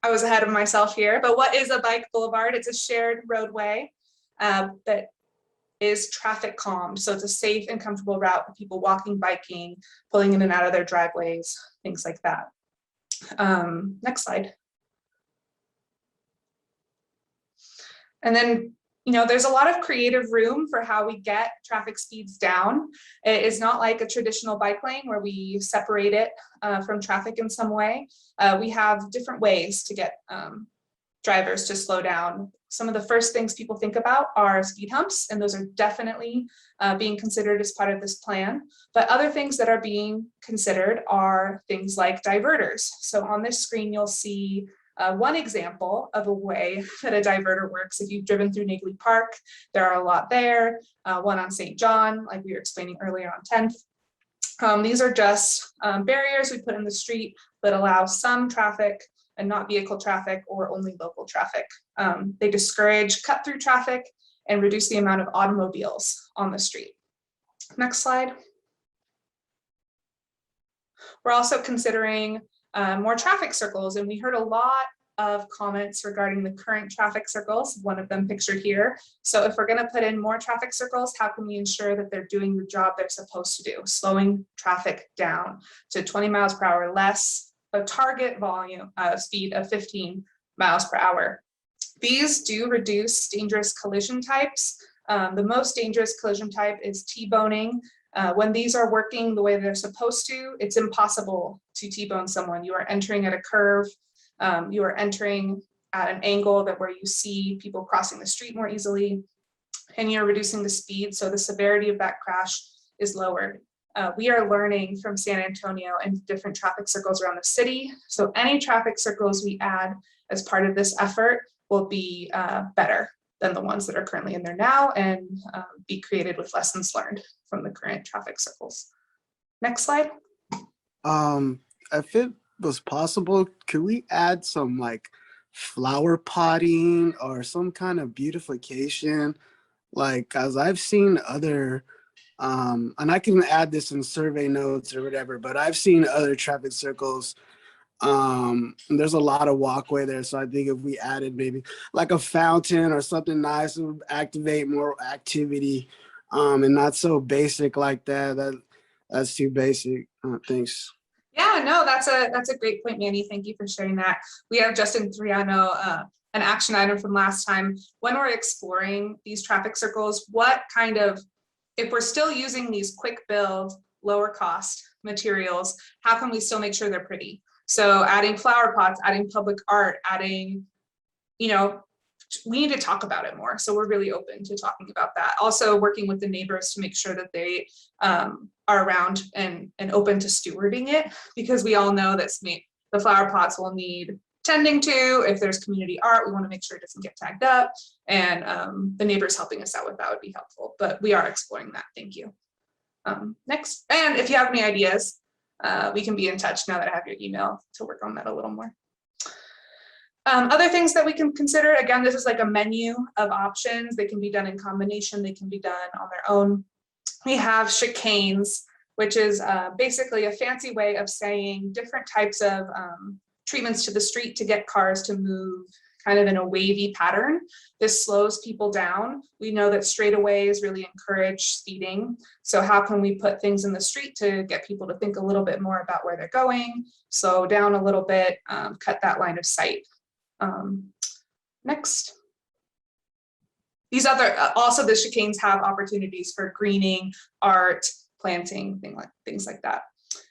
I was ahead of myself here, but what is a bike boulevard? It's a shared roadway that is traffic calmed. So it's a safe and comfortable route for people walking, biking, pulling in and out of their driveways, things like that. Next slide. And then, you know, there's a lot of creative room for how we get traffic speeds down. It is not like a traditional bike lane where we separate it from traffic in some way. We have different ways to get drivers to slow down. Some of the first things people think about are speed humps, and those are definitely being considered as part of this plan. But other things that are being considered are things like diverters. So on this screen, you'll see one example of a way that a diverter works. If you've driven through Negley Park, there are a lot there. One on St. John, like we were explaining earlier on 10th. These are just barriers we put in the street that allow some traffic and not vehicle traffic or only local traffic. They discourage cut-through traffic and reduce the amount of automobiles on the street. Next slide. We're also considering more traffic circles, and we heard a lot of comments regarding the current traffic circles, one of them pictured here. So if we're going to put in more traffic circles, how can we ensure that they're doing the job they're supposed to do, slowing traffic down to 20 miles per hour less, a target volume speed of 15 miles per hour. These do reduce dangerous collision types. The most dangerous collision type is T-boning. When these are working the way they're supposed to, it's impossible to T-bone someone. You are entering at a curve, you are entering at an angle that where you see people crossing the street more easily, and you're reducing the speed, so the severity of that crash is lowered. We are learning from San Antonio and different traffic circles around the city. So any traffic circles we add as part of this effort will be better than the ones that are currently in there now, and be created with lessons learned from the current traffic circles. Next slide. If it was possible, could we add some like flower potting or some kind of beautification? Like, as I've seen other, and I can add this in survey notes or whatever, but I've seen other traffic circles. There's a lot of walkway there, so I think if we added maybe like a fountain or something nice, it would activate more activity, and not so basic like that. That's too basic. Thanks. Yeah, no, that's a great point, Manny. Thank you for sharing that. We have Justin Triano, an action item from last time. When we're exploring these traffic circles, what kind of, if we're still using these quick build, lower cost materials, how can we still make sure they're pretty? So adding flower pots, adding public art, adding, you know, we need to talk about it more. So we're really open to talking about that. Also working with the neighbors to make sure that they are around and open to stewarding it, because we all know that the flower pots will need tending to. If there's community art, we want to make sure it doesn't get tagged up, and the neighbors helping us out with that would be helpful, but we are exploring that. Thank you. Next, and if you have any ideas, we can be in touch now that I have your email to work on that a little more. Other things that we can consider, again, this is like a menu of options. They can be done in combination, they can be done on their own. We have chicanes, which is basically a fancy way of saying different types of treatments to the street to get cars to move kind of in a wavy pattern. This slows people down. We know that straightaways really encourage speeding. So how can we put things in the street to get people to think a little bit more about where they're going, slow down a little bit, cut that line of sight. Next. These other, also the chicanes have opportunities for greening, art, planting, things like that.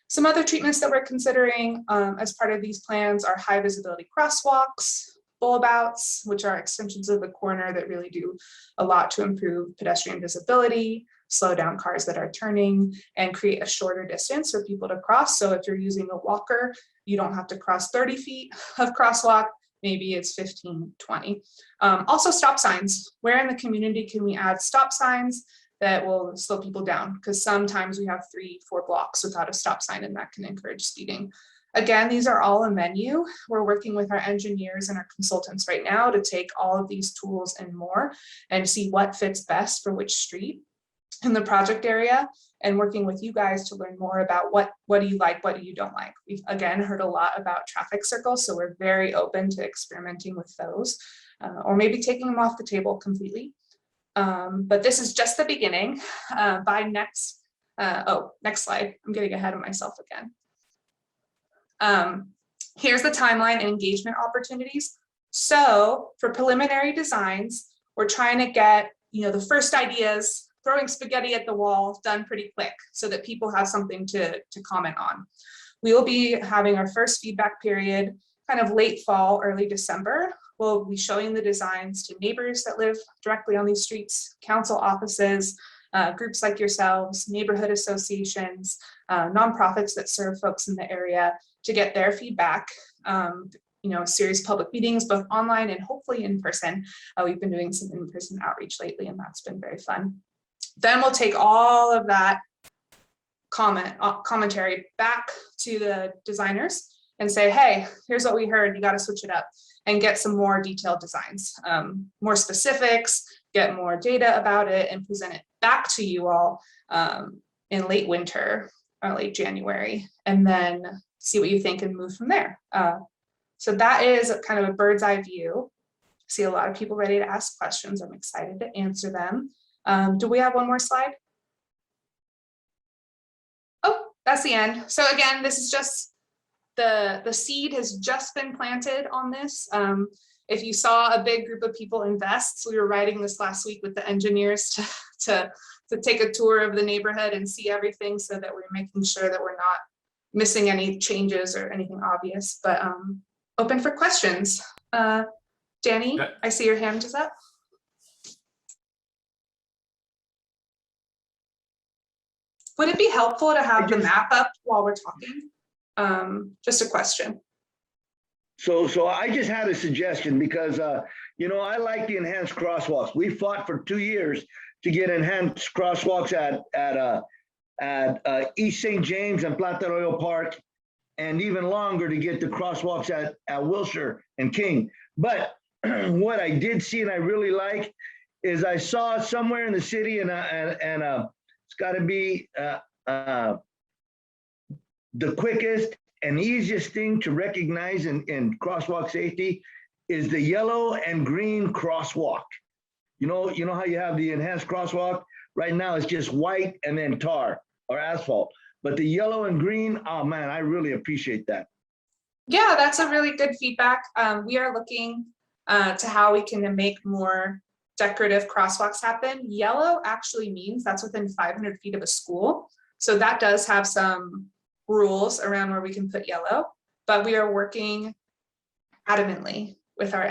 Some other treatments that we're considering as part of these plans are high visibility crosswalks, boulevards, which are extensions of the corner that really do a lot to improve pedestrian visibility, slow down cars that are turning, and create a shorter distance for people to cross. So if you're using a walker, you don't have to cross 30 feet of crosswalk, maybe it's 15, 20. Also stop signs. Where in the community can we add stop signs that will slow people down? Because sometimes we have 3-4 blocks without a stop sign, and that can encourage speeding. Again, these are all a menu. We're working with our engineers and our consultants right now to take all of these tools and more and see what fits best for which street in the project area, and working with you guys to learn more about what do you like, what do you don't like. We've again heard a lot about traffic circles, so we're very open to experimenting with those, or maybe taking them off the table completely. But this is just the beginning. By next slide. I'm getting ahead of myself again. Here's the timeline and engagement opportunities. So for preliminary designs, we're trying to get, the first ideas, throwing spaghetti at the wall done pretty quick so that people have something to comment on. We will be having our first feedback period kind of late fall, early December. We'll be showing the designs to neighbors that live directly on these streets, council offices, groups like yourselves, neighborhood associations, nonprofits that serve folks in the area to get their feedback. A series of public meetings, both online and hopefully in person. We've been doing some in-person outreach lately, and that's been very fun. Then we'll take all of that commentary back to the designers and say, hey, here's what we heard, you got to switch it up, and get some more detailed designs, more specifics, get more data about it, and present it back to you all in late winter or late January, and then see what you think and move from there. So that is kind of a bird's eye view. See a lot of people ready to ask questions. I'm excited to answer them. Do we have one more slide? Oh, that's the end. So again, this is just the seed has just been planted on this. If you saw a big group of people invest, we were writing this last week with the engineers to take a tour of the neighborhood and see everything so that we're making sure that we're not missing any changes or anything obvious, but open for questions. Danny, I see your hand is up. Would it be helpful to have the map up while we're talking? Just a question. So I just had a suggestion because, I like the enhanced crosswalks. We fought for 2 years to get enhanced crosswalks at East St. James and Plata Arroyo Park, and even longer to get the crosswalks at Wilshire and King. But what I did see and I really like is I saw somewhere in the city, and it's got to be the quickest and easiest thing to recognize in crosswalk safety is the yellow and green crosswalk. You know how you have the enhanced crosswalk? Right now it's just white and then tar or asphalt. But the yellow and green, oh man, I really appreciate that. Yeah, that's a really good feedback. We are looking to how we can make more decorative crosswalks happen. Yellow actually means that's within 500 feet of a school. So that does have some rules around where we can put yellow, but we are working adamantly with our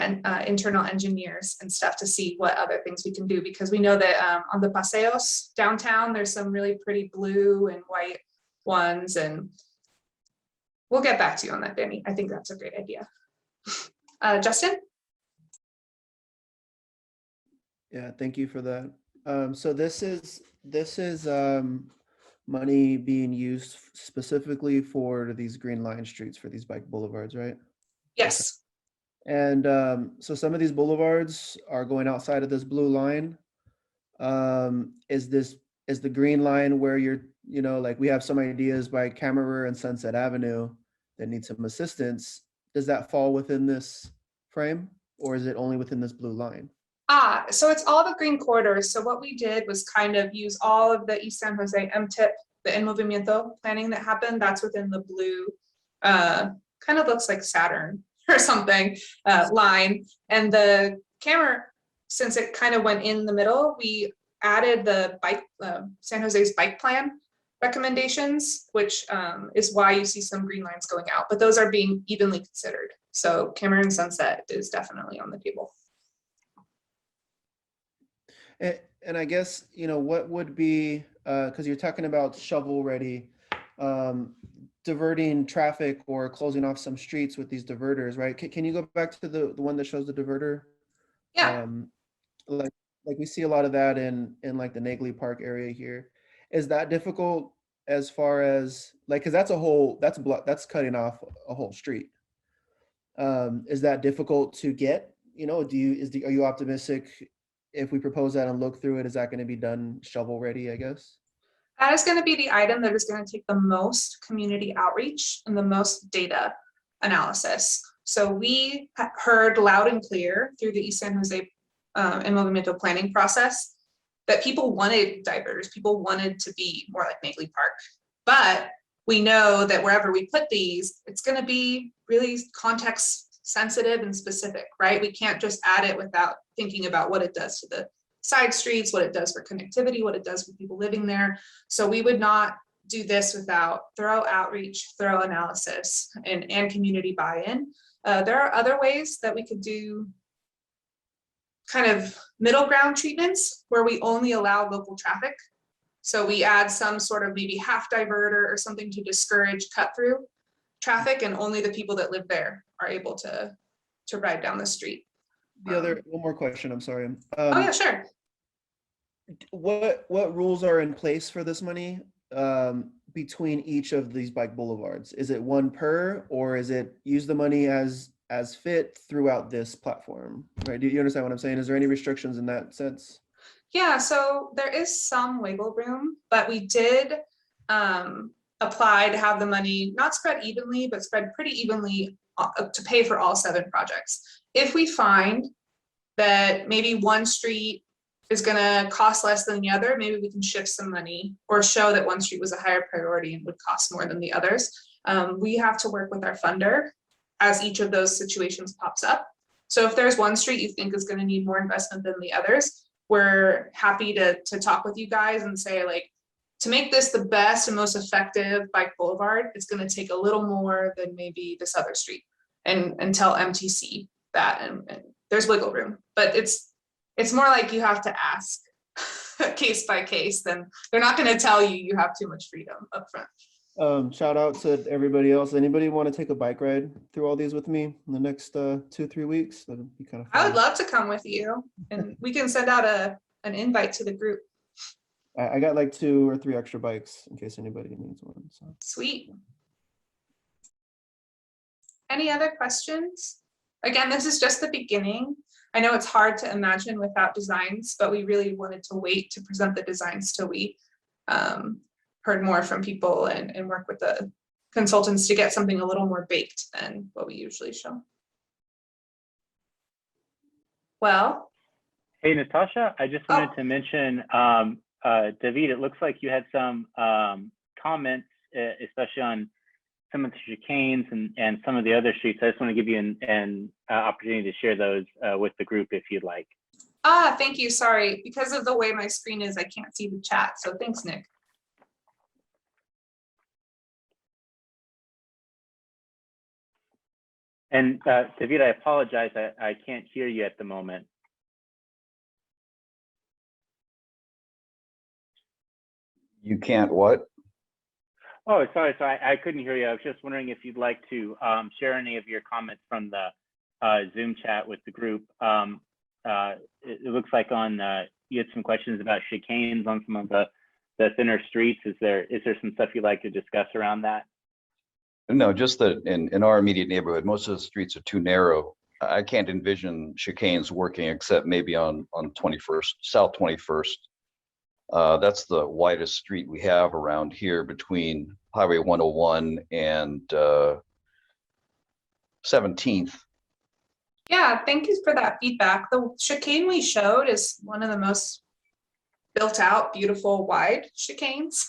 internal engineers and stuff to see what other things we can do, because we know that on the paseos downtown, there's some really pretty blue and white ones, and we'll get back to you on that, Danny. I think that's a great idea. Justin? Yeah, thank you for that. So this is money being used specifically for these green line streets, for these bike boulevards, right? Yes. Okay. And so some of these boulevards are going outside of this blue line. Is the green line where you're, like we have some ideas by Camerer and Sunset Avenue that need some assistance. Does that fall within this frame, or is it only within this blue line? So it's all the green corridors. So what we did was kind of use all of the East San Jose MTIP, the Movimiento planning that happened. That's within the blue, kind of looks like Saturn or something, line. And the camera, since it kind of went in the middle, we added the bike, San Jose's bike plan recommendations, which is why you see some green lines going out, but those are being evenly considered. So Cameron Sunset is definitely on the table. And I guess, what would be, because you're talking about shovel ready, diverting traffic or closing off some streets with these diverters, right? Can you go back to the one that shows the diverter? Yeah. Like we see a lot of that in like the Nagley Park area here. Is that difficult as far as because that's cutting off a whole street. Is that difficult to get? Are you optimistic if we propose that and look through it, is that going to be done shovel ready, I guess? That is going to be the item that is going to take the most community outreach and the most data analysis. So we heard loud and clear through the East San Jose and Movimiento planning process that people wanted diverters, people wanted to be more like Nagley Park. But we know that wherever we put these, it's going to be really context sensitive and specific, right? We can't just add it without thinking about what it does to the side streets, what it does for connectivity, what it does for people living there. So we would not do this without thorough outreach, thorough analysis, and community buy-in. There are other ways that we could do kind of middle ground treatments where we only allow local traffic. So we add some sort of maybe half diverter or something to discourage cut through traffic, and only the people that live there are able to ride down the street. One more question, I'm sorry. Oh yeah, sure. What rules are in place for this money between each of these bike boulevards? Is it one per, or is it use the money as fit throughout this platform? Right? Do you understand what I'm saying? Is there any restrictions in that sense? Yeah, so there is some wiggle room, but we did apply to have the money not spread evenly, but spread pretty evenly to pay for all 7 projects. If we find that maybe one street is going to cost less than the other, maybe we can shift some money or show that one street was a higher priority and would cost more than the others. We have to work with our funder as each of those situations pops up. So if there's one street you think is going to need more investment than the others, we're happy to talk with you guys and say, like, to make this the best and most effective bike boulevard, it's going to take a little more than maybe this other street, and tell MTC that, and there's wiggle room, but it's more like you have to ask case by case. Then they're not going to tell you you have too much freedom up front. Shout out to everybody else. Anybody want to take a bike ride through all these with me in the next 2-3 weeks? That'd be kind of fun. I would love to come with you, and we can send out an invite to the group. I got like 2 or 3 extra bikes in case anybody needs one. So. Sweet. Any other questions? Again, this is just the beginning. I know it's hard to imagine without designs, but we really wanted to wait to present the designs till we heard more from people and work with the consultants to get something a little more baked than what we usually show. Well. Hey, Natasha, I just wanted to mention, David, it looks like you had some comments, especially on some of the chicanes and some of the other streets. I just want to give you an opportunity to share those with the group if you'd like. Thank you. Sorry. Because of the way my screen is, I can't see the chat. So thanks, Nick. And David, I apologize. I can't hear you at the moment. You can't what? Oh, sorry. I couldn't hear you. I was just wondering if you'd like to share any of your comments from the Zoom chat with the group. It looks like you had some questions about chicanes on some of the thinner streets. Is there some stuff you'd like to discuss around that? No, just that in our immediate neighborhood, most of the streets are too narrow. I can't envision chicanes working except maybe on 21st, South 21st. That's the widest street we have around here between Highway 101 and 17th. Yeah, thank you for that feedback. The chicane we showed is one of the most built out, beautiful, wide chicanes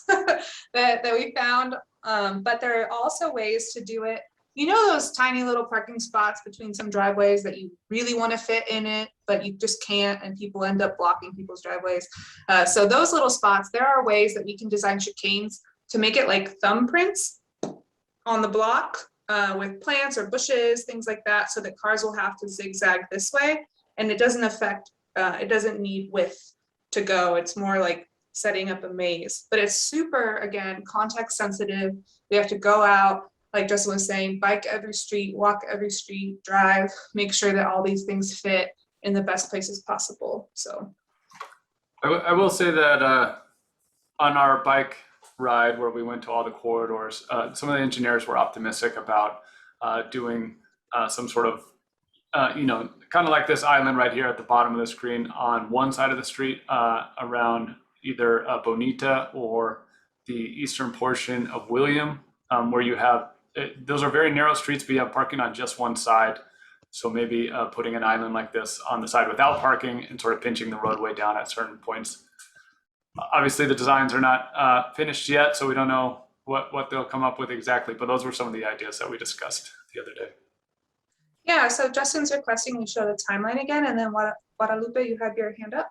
that we found. But there are also ways to do it. You know, those tiny little parking spots between some driveways that you really want to fit in it, but you just can't, and people end up blocking people's driveways. So those little spots, there are ways that we can design chicanes to make it like thumbprints on the block with plants or bushes, things like that, so that cars will have to zigzag this way, and it doesn't affect, it doesn't need width to go. It's more like setting up a maze, but it's super, again, context sensitive. We have to go out, like Justin was saying, bike every street, walk every street, drive, make sure that all these things fit in the best places possible. So I will say that on our bike ride where we went to all the corridors, some of the engineers were optimistic about doing some sort of, kind of like this island right here at the bottom of the screen on one side of the street around either Bonita or the eastern portion of William, where you have, those are very narrow streets, but you have parking on just one side. So maybe putting an island like this on the side without parking and sort of pinching the roadway down at certain points Obviously, the designs are not finished yet, so we don't know what they'll come up with exactly, but those were some of the ideas that we discussed the other day. Yeah, so Justin's requesting we show the timeline again, and then Guadalupe, you have your hand up.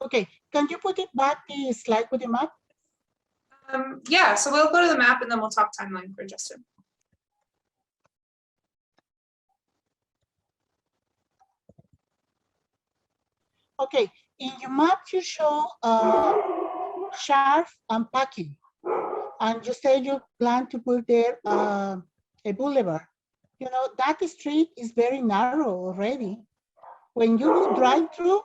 Okay, can you put it back, the slide with the map? Yeah, so we'll go to the map and then we'll talk timeline for Justin. Okay, in your map you show Sharp and Packing, and you say you plan to put there a boulevard. You know, that street is very narrow already. When you drive through,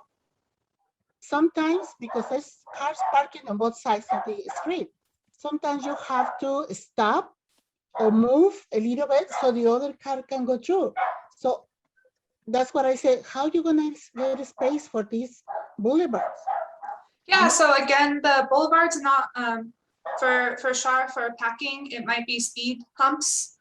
sometimes, because there's cars parking on both sides of the street, sometimes you have to stop or move a little bit so the other car can go through. So that's what I said. How are you gonna get a space for these boulevards? Yeah, so again, the boulevards are not for Sharp, for Packing, it might be speed humps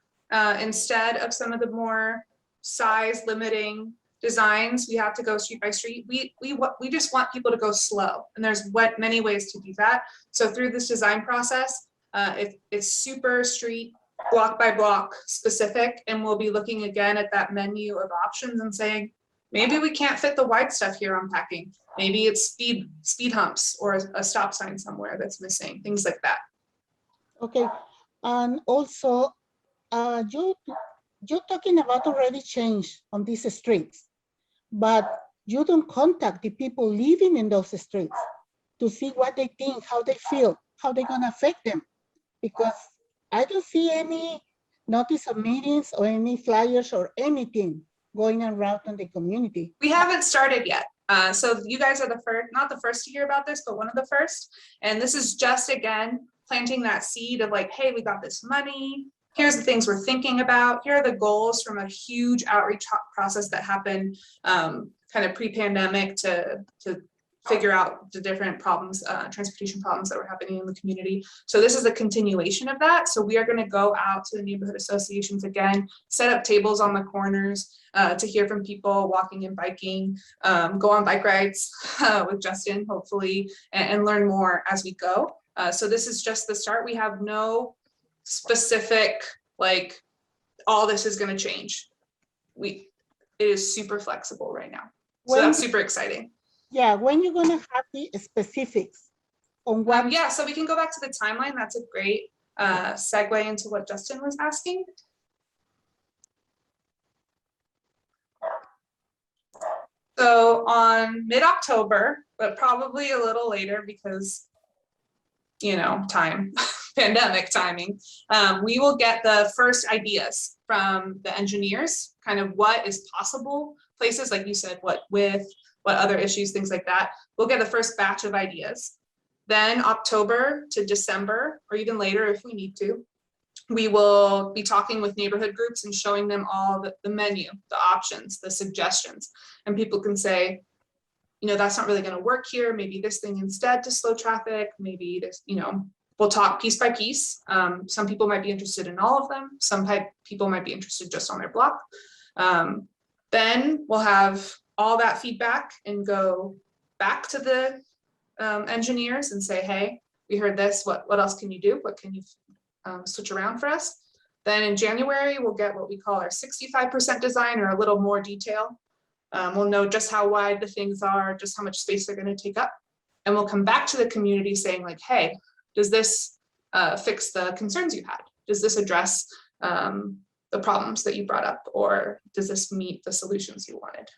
instead of some of the more size limiting designs. We have to go street by street. We just want people to go slow, and there's many ways to do that. So through this design process, it's super street, block by block specific, and we'll be looking again at that menu of options and saying, maybe we can't fit the wide stuff here on Packing. Maybe it's speed humps or a stop sign somewhere that's missing, things like that. Okay, and also you're talking about already change on these streets, but you don't contact the people living in those streets to see what they think, how they feel, how they're gonna affect them, because I don't see any notice of meetings or any flyers or anything going around in the community. We haven't started yet. So you guys are the first, not the first to hear about this, but one of the first. And this is just, again, planting that seed of like, hey, we got this money. Here's the things we're thinking about. Here are the goals from a huge outreach process that happened kind of pre-pandemic to figure out the different problems, transportation problems that were happening in the community. So this is a continuation of that. So we are going to go out to the neighborhood associations again, set up tables on the corners to hear from people walking and biking, go on bike rides with Justin, hopefully, and learn more as we go. So this is just the start. We have no specific, like, all this is going to change. It is super flexible right now. So that's super exciting. Yeah, when you're gonna have the specifics on what? Yeah, so we can go back to the timeline. That's a great segue into what Justin was asking. So on mid-October, but probably a little later because, you know, time, pandemic timing, we will get the first ideas from the engineers, kind of what is possible, places like you said, what other issues, things like that. We'll get the first batch of ideas. Then October to December, or even later if we need to, we will be talking with neighborhood groups and showing them all the menu, the options, the suggestions. And people can say, you know, that's not really going to work here. Maybe this thing instead to slow traffic. Maybe this, you know, we'll talk piece by piece. Some people might be interested in all of them. Some people might be interested just on their block. Then we'll have all that feedback and go back to the engineers and say, hey, we heard this, what else can you do? What can you switch around for us? Then in January, we'll get what we call our 65% design, or a little more detail. We'll know just how wide the things are, just how much space they're going to take up. And we'll come back to the community saying like, hey, does this fix the concerns you had? Does this address the problems that you brought up, or does this meet the solutions you wanted?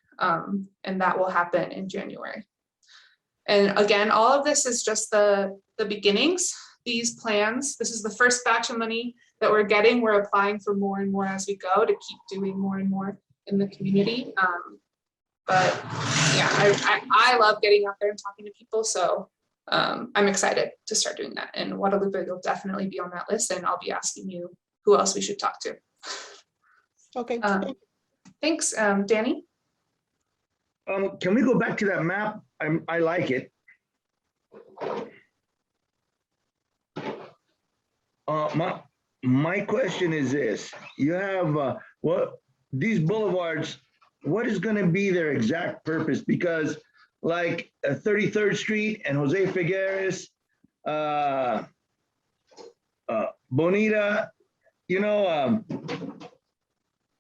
And that will happen in January. And again, all of this is just the beginnings. These plans, this is the first batch of money that we're getting. We're applying for more and more as we go to keep doing more and more in the community. But yeah, I love getting out there and talking to people. So I'm excited to start doing that. And Guadalupe will definitely be on that list, and I'll be asking you who else we should talk to. Okay. Thanks, Danny. Can we go back to that map? I like it. My question is this: you have these boulevards? What is going to be their exact purpose? Because like 33rd Street and Jose Figueres, Bonita, you know,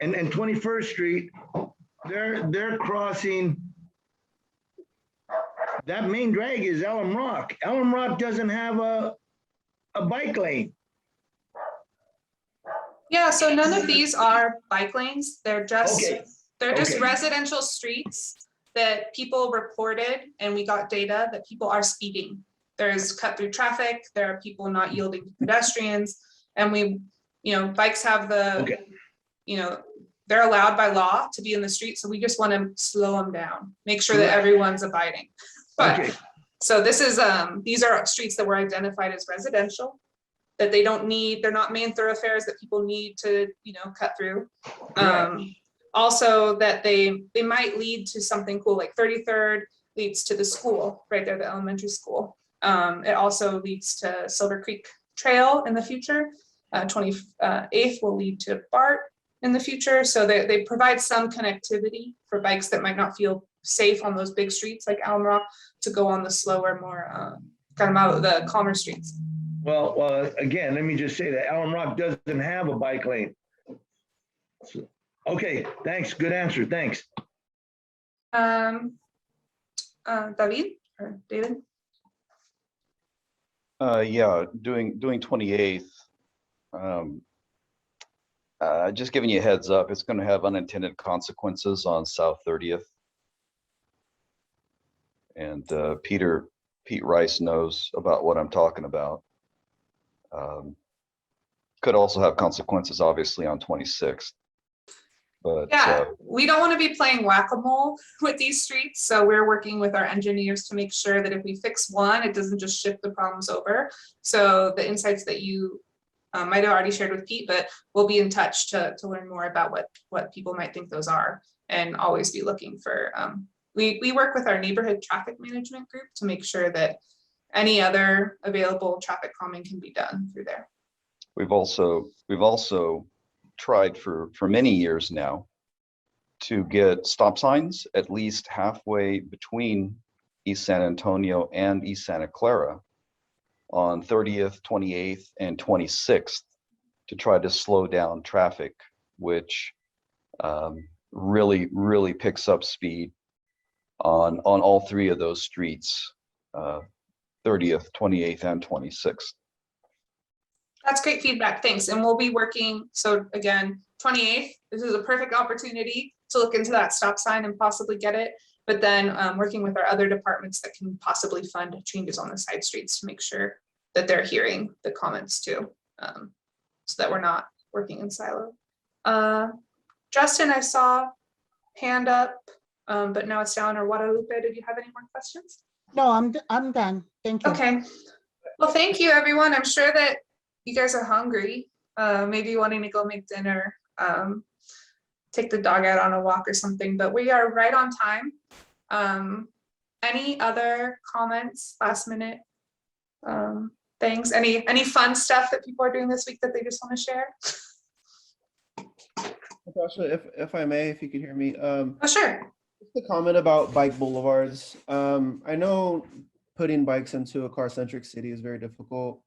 and 21st Street, they're crossing. That main drag is Elm Rock. Elm Rock doesn't have a bike lane. Yeah, so none of these are bike lanes. They're just Okay. residential streets that people reported, and we got data that people are speeding. There's cut through traffic, there are people not yielding to pedestrians, and we, you know, bikes have the, you know, they're allowed by law to be in the street, so we just want to slow them down, make sure that everyone's abiding. But so this is these are streets that were identified as residential, that they don't need, they're not main thoroughfares that people need to, you know, cut through. Also that they might lead to something cool, like 33rd leads to the school right there, the elementary school. It also leads to Silver Creek Trail in the future. 28th will lead to BART in the future. So they provide some connectivity for bikes that might not feel safe on those big streets like Elm Rock to go on the slower, more kind of the calmer streets. Well, again, let me just say that Elm Rock doesn't have a bike lane. So, okay, thanks. Good answer. Thanks. David or David? Yeah, doing 28th. Just giving you a heads up, it's going to have unintended consequences on South 30th. And Pete Rice knows about what I'm talking about. Could also have consequences, obviously, on 26th. But yeah, we don't want to be playing whack-a-mole with these streets. So we're working with our engineers to make sure that if we fix one, it doesn't just shift the problems over. So the insights that you might have already shared with Pete, but we'll be in touch to learn more about what people might think those are, and always be looking for, we work with our neighborhood traffic management group to make sure that any other available traffic calming can be done through there. we've also tried for many years now to get stop signs at least halfway between East San Antonio and East Santa Clara on 30th, 28th, and 26th to try to slow down traffic, which really picks up speed on all three of those streets, 30th, 28th, and 26th. That's great feedback, thanks. And we'll be working, so again, 28th, this is a perfect opportunity to look into that stop sign and possibly get it. But then working with our other departments that can possibly fund changes on the side streets to make sure that they're hearing the comments too, so that we're not working in silo. Justin, I saw hand up, but now it's down. Or Guadalupe, did you have any more questions? No, I'm done. Thank you. Okay. Well, thank you, everyone. I'm sure that you guys are hungry, maybe wanting to go make dinner, take the dog out on a walk or something, but we are right on time. Any other comments, last minute things? Any fun stuff that people are doing this week that they just want to share? Natasha, if I may, if you could hear me. Oh, sure. Just a comment about bike boulevards. I know putting bikes into a car-centric city is very difficult.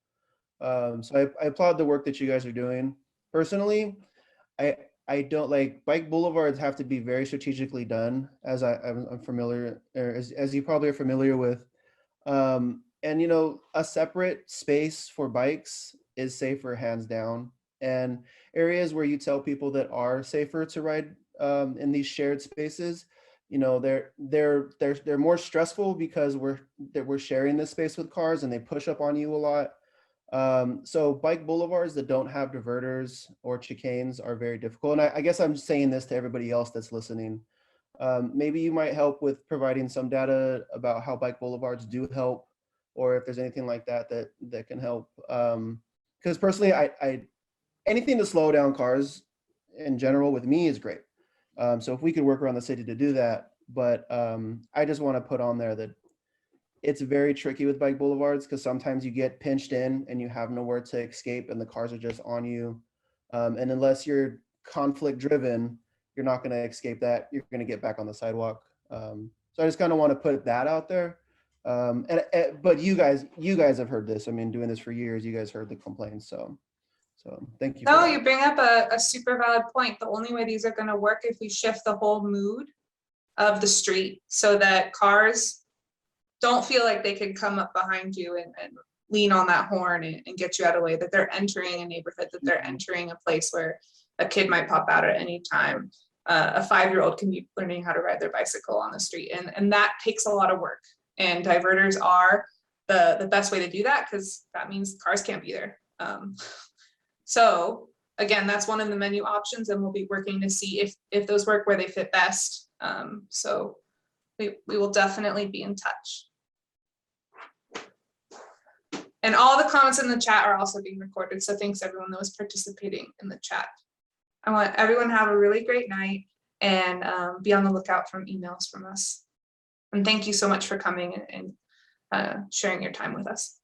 So I applaud the work that you guys are doing. Personally, I don't like bike boulevards have to be very strategically done, as I'm familiar, or as you probably are familiar with. And you know, a separate space for bikes is safer, hands down. And areas where you tell people that are safer to ride in these shared spaces, you know, they're more stressful because we're sharing this space with cars and they push up on you a lot. So bike boulevards that don't have diverters or chicanes are very difficult. And I guess I'm saying this to everybody else that's listening. Maybe you might help with providing some data about how bike boulevards do help, or if there's anything like that can help. Because personally, I anything to slow down cars in general with me is great. So if we could work around the city to do that, but I just want to put on there that it's very tricky with bike boulevards because sometimes you get pinched in and you have nowhere to escape and the cars are just on you. And unless you're conflict driven, you're not going to escape that. You're going to get back on the sidewalk. So I just kind of want to put that out there. But you guys have heard this. I mean, doing this for years, you guys heard the complaints. So thank you. No, you bring up a super valid point. The only way these are going to work if we shift the whole mood of the street so that cars don't feel like they can come up behind you and lean on that horn and get you out of the way, that they're entering a neighborhood, that they're entering a place where a kid might pop out at any time. A 5-year-old can be learning how to ride their bicycle on the street. And that takes a lot of work. And diverters are the best way to do that, because that means cars can't be there. So again, that's one of the menu options, and we'll be working to see if those work where they fit best. So we will definitely be in touch. And all the comments in the chat are also being recorded. So thanks everyone that was participating in the chat. I want everyone to have a really great night, and be on the lookout from emails from us. And thank you so much for coming and sharing your time with us.